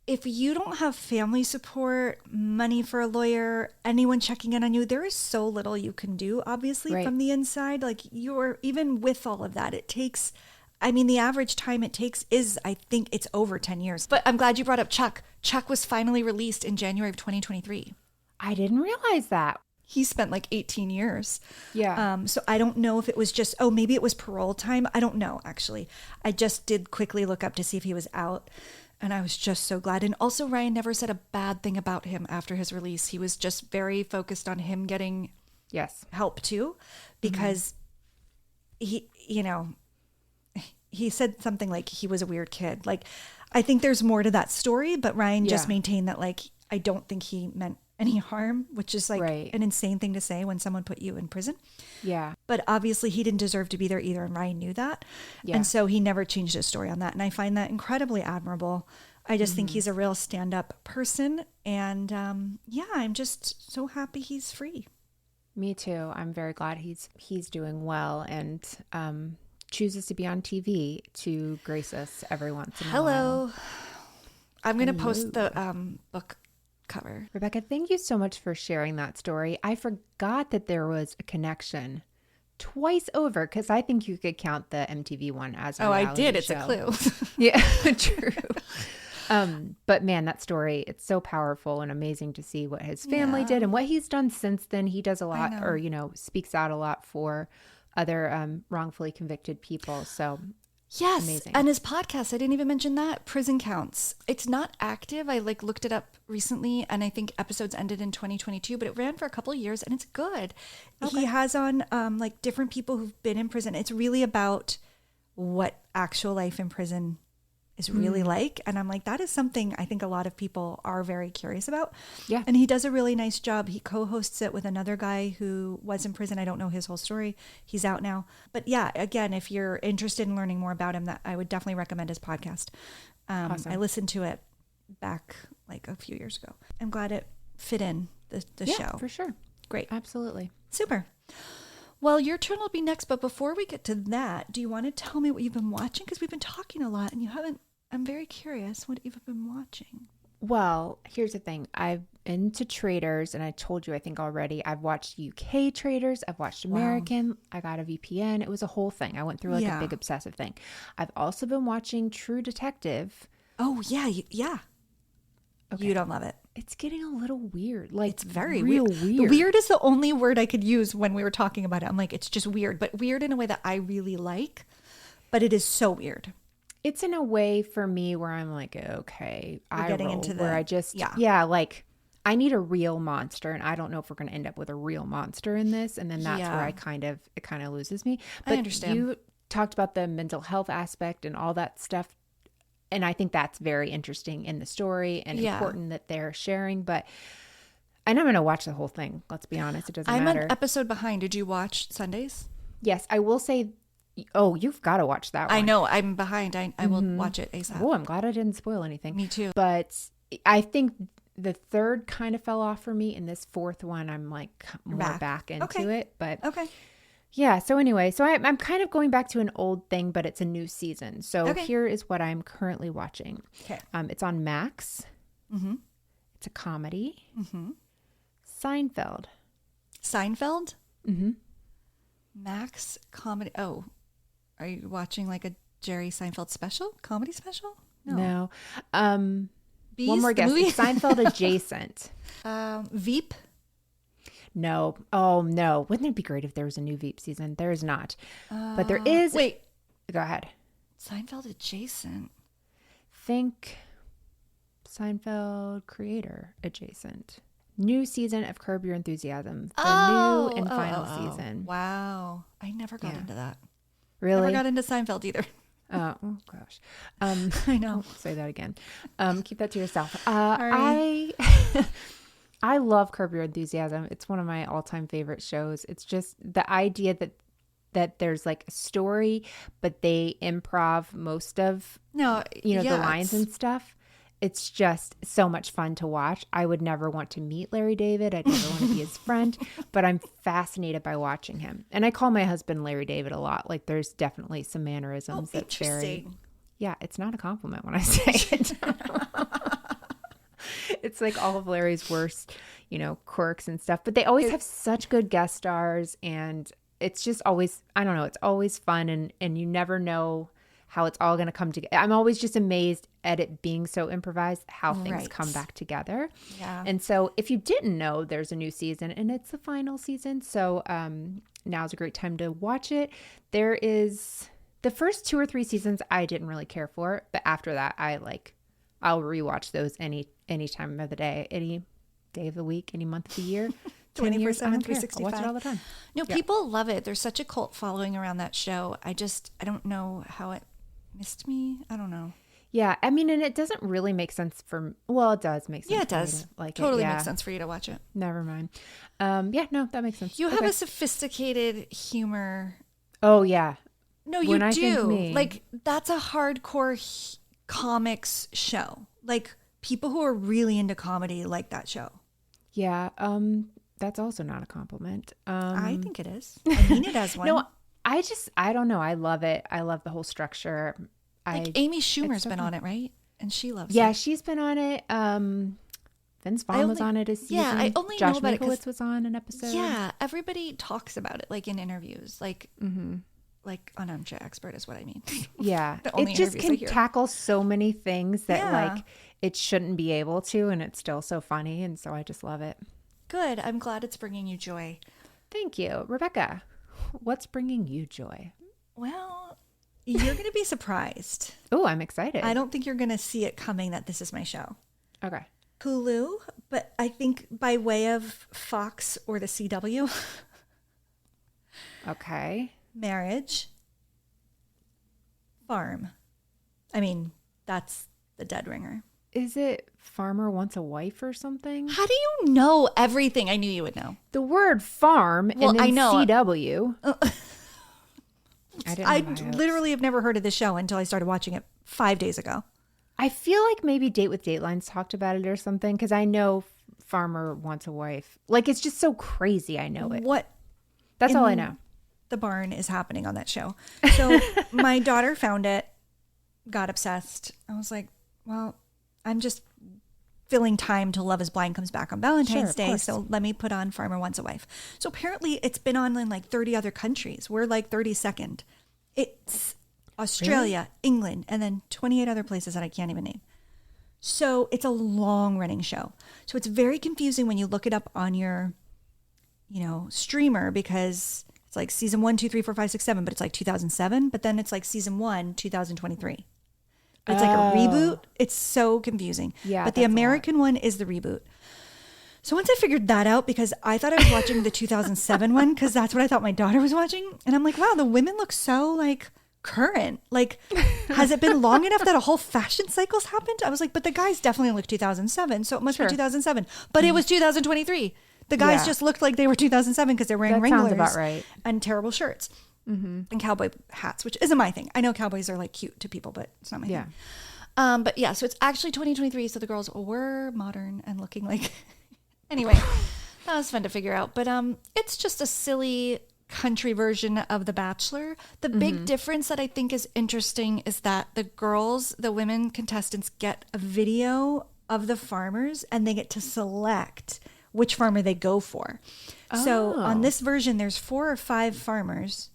if you don't have family support, money for a lawyer, anyone checking in on you, there is so little you can do, obviously, Right. from the inside. Like, you're, even with all of that, it takes, I mean, the average time it takes is, I think it's over 10 years. But I'm glad you brought up Chuck. Chuck was finally released in January of 2023. I didn't realize that. He spent like 18 years. Yeah. So I don't know if it was just, maybe it was parole time. I don't know, actually. I just did quickly look up to see if he was out. And I was just so glad. And also, Ryan never said a bad thing about him after his release. He was just very focused on him getting help too, because he, you know, he said something like he was a weird kid. Like, I think there's more to that story, but Ryan just maintained that, like, I don't think he meant any harm, which is like an insane thing to say when someone put you in prison. Yeah. But obviously he didn't deserve to be there either, and Ryan knew that. Yeah. And so he never changed his story on that. And I find that incredibly admirable. I just think he's a real stand-up person. And I'm just so happy he's free. Me too. I'm very glad he's doing well and chooses to be on TV to grace us every once in a while. Hello. I'm going to post the book cover. Rebekah, thank you so much for sharing that story. I forgot that there was a connection twice over, because I think you could count the MTV one as a I reality did. It's show. a clue. Yeah, true. But man, that story, it's so powerful and amazing to see what his family did and what he's done since then. He does a lot, or, speaks out a lot for other wrongfully convicted people. So yes. amazing. And his podcast, I didn't even mention that, Prison Counts. It's not active. I looked it up recently, and I think episodes ended in 2022, but it ran for a couple of years, and it's good. Okay. He has on different people who've been in prison. It's really about what actual life in prison is really like. And I'm like, that is something I think a lot of people are very curious about. Yeah. And he does a really nice job. He co-hosts it with another guy who was in prison. I don't know his whole story. He's out now. But yeah, again, if you're interested in learning more about him, that I would definitely recommend his podcast. Awesome. I listened to it back like a few years ago. I'm glad it fit in the show. For sure. Great. Absolutely. Super. Well, your turn will be next. But before we get to that, do you want to tell me what you've been watching? Because we've been talking a lot and you haven't. I'm very curious what you've been watching. Well, here's the thing. I've been to Traitors, and I told you, I think already, I've watched UK Traitors. I've watched American. I got a VPN. It was a whole thing. I went through like a big obsessive thing. I've also been watching True Detective. Oh, yeah. Yeah. Okay. You don't love it. It's getting a little weird. Like, it's very real weird. Weird is the only word I could use when we were talking about it. I'm like, it's just weird, but weird in a way that I really like, but it is so weird. It's in a way for me where I'm like, okay, We're getting into the, where I just, like I need a real monster, and I don't know if we're going to end up with a real monster in this. And then that's where it kind of loses me. But I understand. You talked about the mental health aspect and all that stuff. And I think that's very interesting in the story and important that they're sharing. But I'm going to watch the whole thing. Let's be honest. It doesn't matter. I'm an episode behind. Did you watch Sundays? Yes. I will say, you've got to watch that one. I know. I'm behind. I will watch it ASAP. Oh, I'm glad I didn't spoil anything. Me too. But I think the third kind of fell off for me. And this fourth one, I'm like more back into it. But yeah. So anyway, I'm kind of going back to an old thing, but it's a new season. So here is what I'm currently watching. Okay. It's on Max. Mm-hmm. It's a comedy. Mm-hmm. Seinfeld. Seinfeld? Mm-hmm. Max comedy. Oh, are you watching like a Jerry Seinfeld special? Comedy special? No. Bees, one more guess. It's Seinfeld adjacent. Veep? No. Oh, no. Wouldn't it be great if there was a new Veep season? There is not. But there is. Wait. Go ahead. Seinfeld adjacent. Think Seinfeld creator adjacent. New season of Curb Your Enthusiasm. The new and final season. Wow. I never got into that. Really? Never got into Seinfeld either. Oh gosh. I know. I'll say that again. Keep that to yourself. Sorry. I love Curb Your Enthusiasm. It's one of my all-time favorite shows. It's just the idea that there's like a story, but they improv most of the lines and stuff. It's just so much fun to watch. I would never want to meet Larry David. I'd never want to be his friend, but I'm fascinated by watching him. And I call my husband Larry David a lot. Like there's definitely some mannerisms that's very. Yeah, it's not a compliment when I say it. It's like all of Larry's worst, quirks and stuff. But they always have such good guest stars, and it's just always, I don't know, it's always fun, and you never know how it's all going to come together. I'm always just amazed at it being so improvised, how things come back together. Yeah. And so if you didn't know, there's a new season, and it's the final season. So now's a great time to watch it. There is the first 2 or 3 seasons I didn't really care for, but after that I'll rewatch those any time of the day, any day of the week, any month of the year. 24/7, 365. I'll watch it all the time. No, people love it. There's such a cult following around that show. I don't know how it missed me. I don't know. Yeah, I mean, and it doesn't really make sense it does make sense. Yeah, it does. Totally makes sense for you to watch it. Never mind. No, that makes sense. You have a sophisticated humor. Oh, yeah. No, you do. Like, that's a hardcore comics show. Like, people who are really into comedy like that show. Yeah. That's also not a compliment. I think it is. I mean it as one. No, I don't know. I love it. I love the whole structure. Like Amy Schumer's been on it, right? And she loves it. Yeah, she's been on it. Vince Vaughn was on it a season. Yeah, I only Josh know about Minkowitz was on an episode. Yeah, everybody talks about it like in interviews. Like an armchair expert is what I mean. Yeah. It just can tackle so many things that like it shouldn't be able to, and it's still so funny, and so I just love it. Good. I'm glad it's bringing you joy. Thank you. Rebekah, what's bringing you joy? Well, you're going to be surprised. Oh, I'm excited. I don't think you're going to see it coming that this is my show. Okay. Hulu, but I think by way of Fox or the CW. Okay. Marriage. Farm. I mean, that's the dead ringer. Is it Farmer Wants a Wife or something? How do you know everything? I knew you would know. The word farm and then I know. CW. I literally have never heard of this show until I started watching it 5 days ago. I feel like maybe Date with Datelines talked about it or something, because I know Farmer Wants a Wife. Like, it's just so crazy. I know it. That's all I know. The barn is happening on that show. So my daughter found it, got obsessed. I was like, well, I'm just filling time till Love is Blind comes back on Valentine's Day. course. So let me put on Farmer Wants a Wife. So apparently it's been on in like 30 other countries. We're like 32nd. It's Australia, England, and then 28 other places that I can't even name. So it's a long running show. So it's very confusing when you look it up on your, streamer, because it's like season 1, 2, 3, 4, 5, 6, 7, but it's like 2007. But then it's like season 1, 2023. It's like a reboot. It's so confusing. Yeah, but the American one is the reboot. So once I figured that out, because I thought I was watching the 2007 one, because that's what I thought my daughter was watching. And I'm like, wow, the women look so like current. Like, has it been long enough that a whole fashion cycle's happened? I was like, but the guys definitely look 2007. So it must be 2007. But it was 2023. The guys just looked like they were 2007 because they're wearing Wranglers about right. and terrible shirts and cowboy hats, which isn't my thing. I know cowboys are like cute to people, but it's not my thing. But yeah, so it's actually 2023. So the girls were modern and looking like. Anyway, that was fun to figure out. But it's just a silly country version of The Bachelor. The big difference that I think is interesting is that the women contestants get a video of the farmers and they get to select which farmer they go for. So on this version, there's 4 or 5 farmers.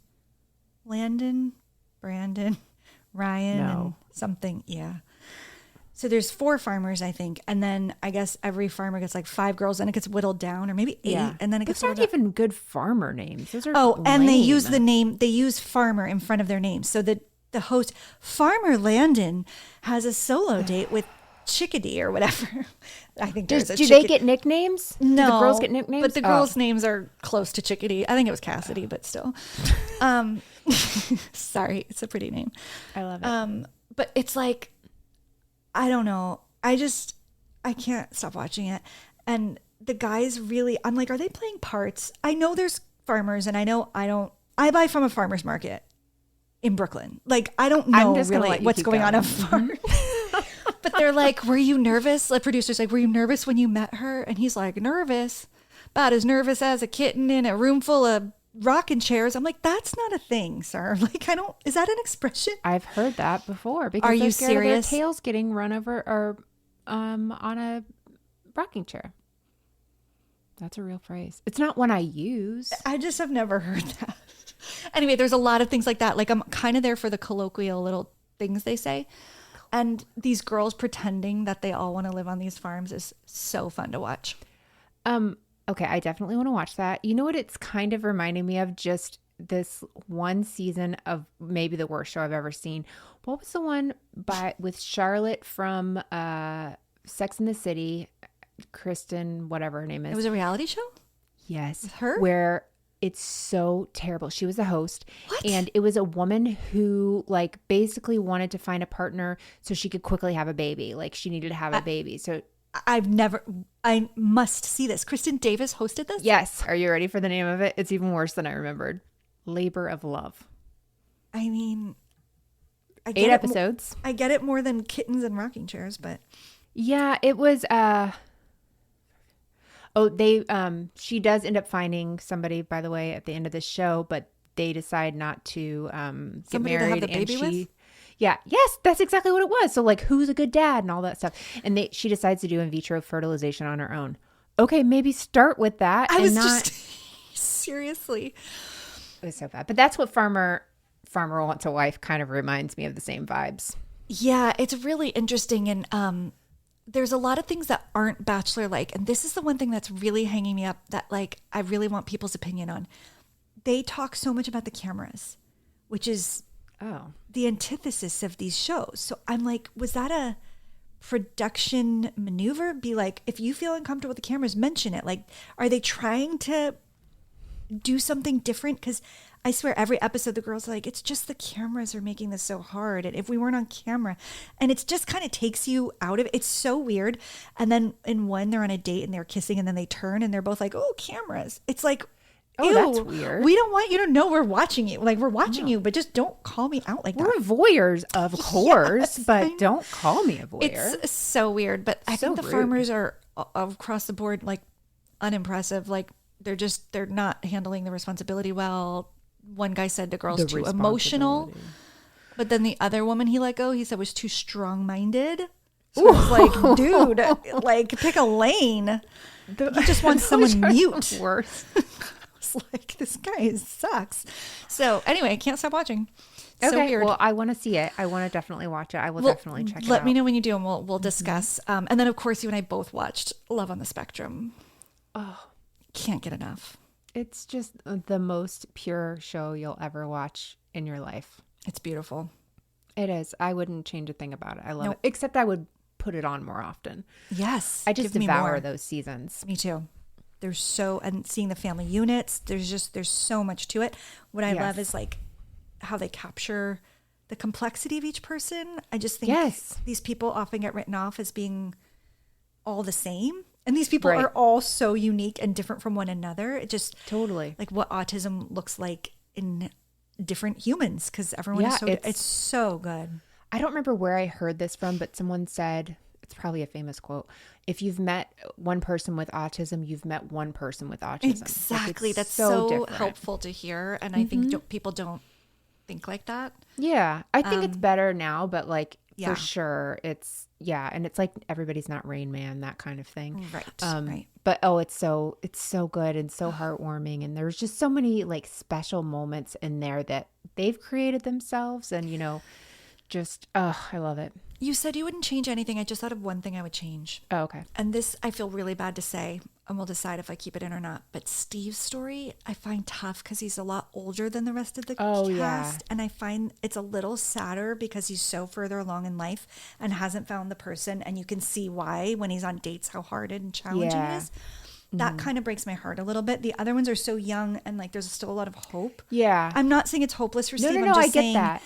Landon, Brandon, Ryan, and something. Yeah. So there's 4 farmers, I think. And then I guess every farmer gets like 5 girls, and it gets whittled down, or maybe 8. Yeah. And then it gets Those aren't whittled down. even good farmer names. Those are and they lame. use they use farmer in front of their name. So the host, Farmer Landon, has a solo date with Chickadee or whatever. I think do they get nicknames? No, do the girls get nicknames? But the girls' names are close to Chickadee. I think it was Cassidy, but still. Sorry, it's a pretty name. I love it. But it's like, I don't know. I can't stop watching it. And the guys really, I'm like, are they playing parts? I know there's farmers, and I buy from a farmer's market in Brooklyn. Like, I don't know really what's going on at farm. But they're like, were you nervous? The producer's like, were you nervous when you met her? And he's like, nervous? About as nervous as a kitten in a room full of rocking chairs. I'm like, that's not a thing, sir. Like, is that an expression? I've heard that before. Because are you scared of serious? their tails getting run over or on a rocking chair. That's a real phrase. It's not one I use. I just have never heard that. Anyway, there's a lot of things like that. Like, I'm kind of there for the colloquial little things they say. And these girls pretending that they all want to live on these farms is so fun to watch. Okay, I definitely want to watch that. You know what it's kind of reminding me of? Just this one season of maybe the worst show I've ever seen. What was the one with Charlotte from Sex and the City? Kristen, whatever her name is. It was a reality show? Yes. With her? Where it's so terrible. She was the host. What? And it was a woman who like basically wanted to find a partner so she could quickly have a baby. Like she needed to have a baby. So I must see this. Kristen Davis hosted this? yes. Are you ready for the name of it? It's even worse than I remembered. Labor of Love. I mean, 8 episodes. I get it more than kittens and rocking chairs, but Yeah, it was she does end up finding somebody, by the way, at the end of the show, but they decide not to get somebody married. to have the baby with? Yeah, yes, that's exactly what it was. So like, who's a good dad and all that stuff. And she decides to do in vitro fertilization on her own. Okay, maybe start with that. Seriously. It was so bad. But that's what Farmer Wants a Wife kind of reminds me of, the same vibes. Yeah, it's really interesting. And there's a lot of things that aren't Bachelor-like. And this is the one thing that's really hanging me up that like I really want people's opinion on. They talk so much about the cameras, which is the antithesis of these shows. So I'm like, was that a production maneuver? Be like, if you feel uncomfortable with the cameras, mention it. Like, are they trying to do something different? Because I swear every episode the girls are like, it's just the cameras are making this so hard. And if we weren't on camera, and it's just kind of takes you out of it. It's so weird. And then in one, they're on a date and they're kissing and then they turn and they're both like, oh, cameras. It's like, oh, ew, that's weird. We don't want you to know we're watching you. Like, we're watching you, but just don't call me out like that. We're voyeurs, of course, Yes, but don't call me a voyeur. It's so weird. But I think the rude. farmers are across the board like unimpressive. Like they're not handling the responsibility well. One guy said the girl's too emotional, but then the other woman he let go, he said was too strong-minded. So I was like, dude, like pick a lane. You just want someone mute. Worse. I was like, this guy sucks. So anyway, I can't stop watching. So Okay, weird. well, I want to see it. I want to definitely watch it. I will definitely check it out. Let me know when you do, and we'll discuss. And then, of course, you and I both watched Love on the Spectrum. Oh, can't get enough. It's just the most pure show you'll ever watch in your life. It's beautiful. It is. I wouldn't change a thing about it. I love it. Except I would put it on more often. Yes. I just give me devour more. those seasons. Me too. And seeing the family units, there's so much to it. What I love is like how they capture the complexity of each person. I just think these people often get written off as being all the same. And these people are all so unique and different from one another. It just totally like what autism looks like in different humans, because everyone is it's so good. I don't remember where I heard this from, but someone said, it's probably a famous quote, if you've met one person with autism, you've met one person with autism. Exactly. Like, that's so different. helpful to hear. And I think people don't think like that. Yeah. I think it's better now, but like for sure it's, and it's like everybody's not Rain Man, that kind of thing. Right. Right. But it's so good and so heartwarming. And there's just so many like special moments in there that they've created themselves. And, you know, just, I love it. You said you wouldn't change anything. I just thought of one thing I would change. Oh, okay. And this, I feel really bad to say, and we'll decide if I keep it in or not. But Steve's story, I find tough because he's a lot older than the rest of the cast. Yeah. And I find it's a little sadder because he's so further along in life and hasn't found the person. And you can see why when he's on dates, how hard and challenging it is. That kind of breaks my heart a little bit. The other ones are so young and like there's still a lot of hope. Yeah. I'm not saying it's hopeless for Steve. No, I'm just I get saying that.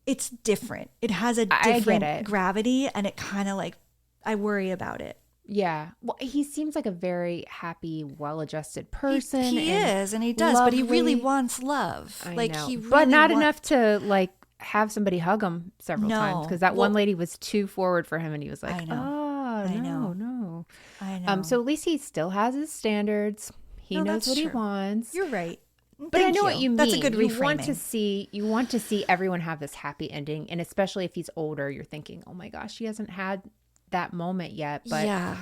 It's different. It has a different gravity, and it kind of like, I worry about it. Yeah. Well, he seems like a very happy, well-adjusted person. He is, and he does, but he really wants love. I like know. he really but not enough to like have somebody hug him several times, because that one Well, lady was too forward for him, and he was like, I know. "Oh, I know. no." I know. So at least he still has his standards. He knows that's what he true. wants. You're right. But I know what you mean. That's a good reframing. You want to see everyone have this happy ending, and especially if he's older, you're thinking, "Oh my gosh, he hasn't had that moment yet." But yeah.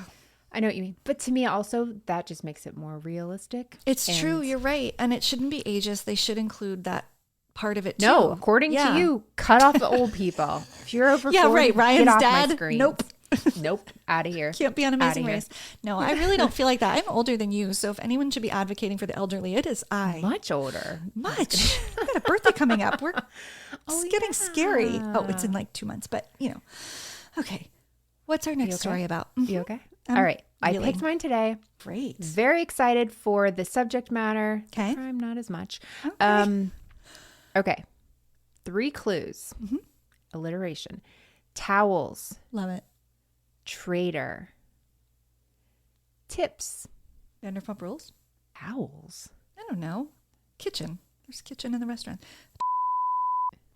I know what you mean. But to me, also, that just makes it more realistic. It's true. You're right. And it shouldn't be ageist. They should include that part of it too. No, according to you, cut off the old people. If you're over 40, right. Ryan's get off dad. my screen. Nope. Nope. Out of here. Can't be on Amazing Outta here. Race. No, I really don't feel like that. I'm older than you. So if anyone should be advocating for the elderly, it is I. Much older. Much. I got a birthday coming up. It's getting scary. Oh, it's in like 2 months, but you know. Okay. What's our next story about? You okay? All right. I picked mine today. Great. Very excited for the subject matter. Okay. I'm not as much. Okay. Okay. 3 clues. Alliteration. Towels. Love it. Traitor. Tips. Vanderpump Rules? Towels. I don't know. Kitchen. There's kitchen in the restaurant.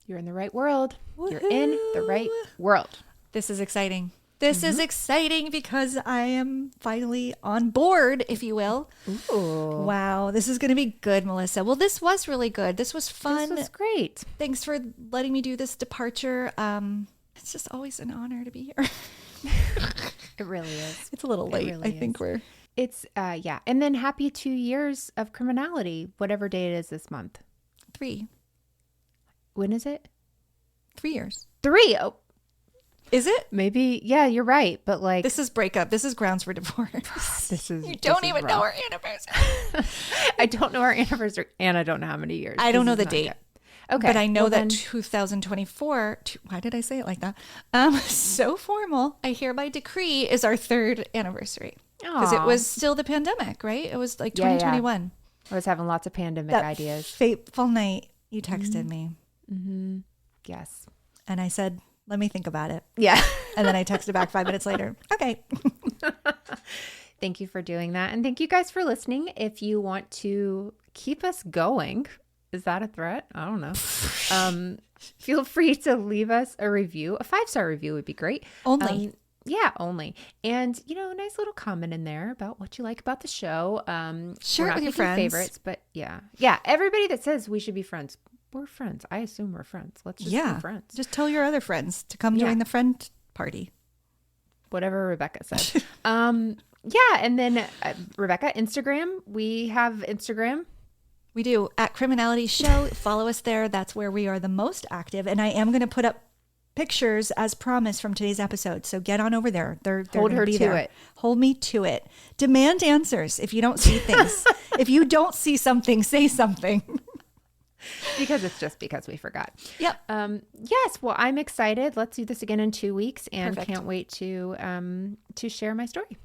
You're in the right world. You're in the right world. This is exciting. This is exciting because I am finally on board, if you will. Ooh. Wow. This is going to be good, Melissa. Well, this was really good. This was fun. This was great. Thanks for letting me do this departure. It's just always an honor to be here. It really is. It's a little late. Really I think is. It's, yeah. And then happy 2 years of criminality, whatever day it is this month. 3. When is it? 3 years. 3. Oh, is it? Maybe. Yeah, you're right. But like, this is breakup. This is grounds for divorce. You don't even know our anniversary. I don't know our anniversary, and I don't know how many years. I don't know the date. Yet. Okay. But I know that 2024, why did I say it like that? So formal, I hereby decree is our 3rd anniversary. Because it was still the pandemic, right? It was like 2021. I was having lots of pandemic ideas. Fateful night, you texted me. Mm-hmm. Yes. And I said, let me think about it. Yeah. And then I texted back 5 minutes later. Okay. Thank you for doing that. And thank you guys for listening. If you want to keep us going, is that a threat? I don't know. Feel free to leave us a review. A 5-star review would be great. Only. Yeah, only. And, you know, a nice little comment in there about what you like about the show. Share it with your friends. Favorites, but yeah. Yeah, everybody that says we should be friends, we're friends. I assume we're friends. Let's just be friends. Just tell your other friends to come join the friend party. Whatever Rebekah said. Yeah. And then Rebekah, Instagram. We have Instagram. We do at criminalityshow. Follow us there. That's where we are the most active. And I am going to put up pictures as promised from today's episode. So get on over there. They're Hold her be to there. it. Hold me to it. Demand answers if you don't see things. If you don't see something, say something. Because it's just because we forgot. Yep. Yes. Well, I'm excited. Let's do this again in 2 weeks, and Perfect. can't wait to share my story.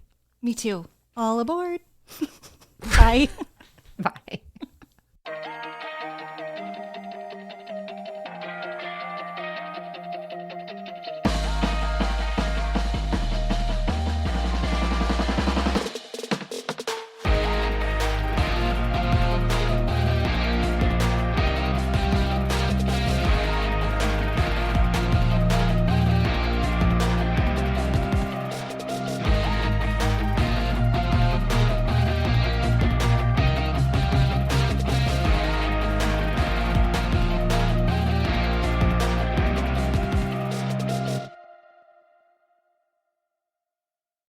Me too. All aboard. Bye. Bye.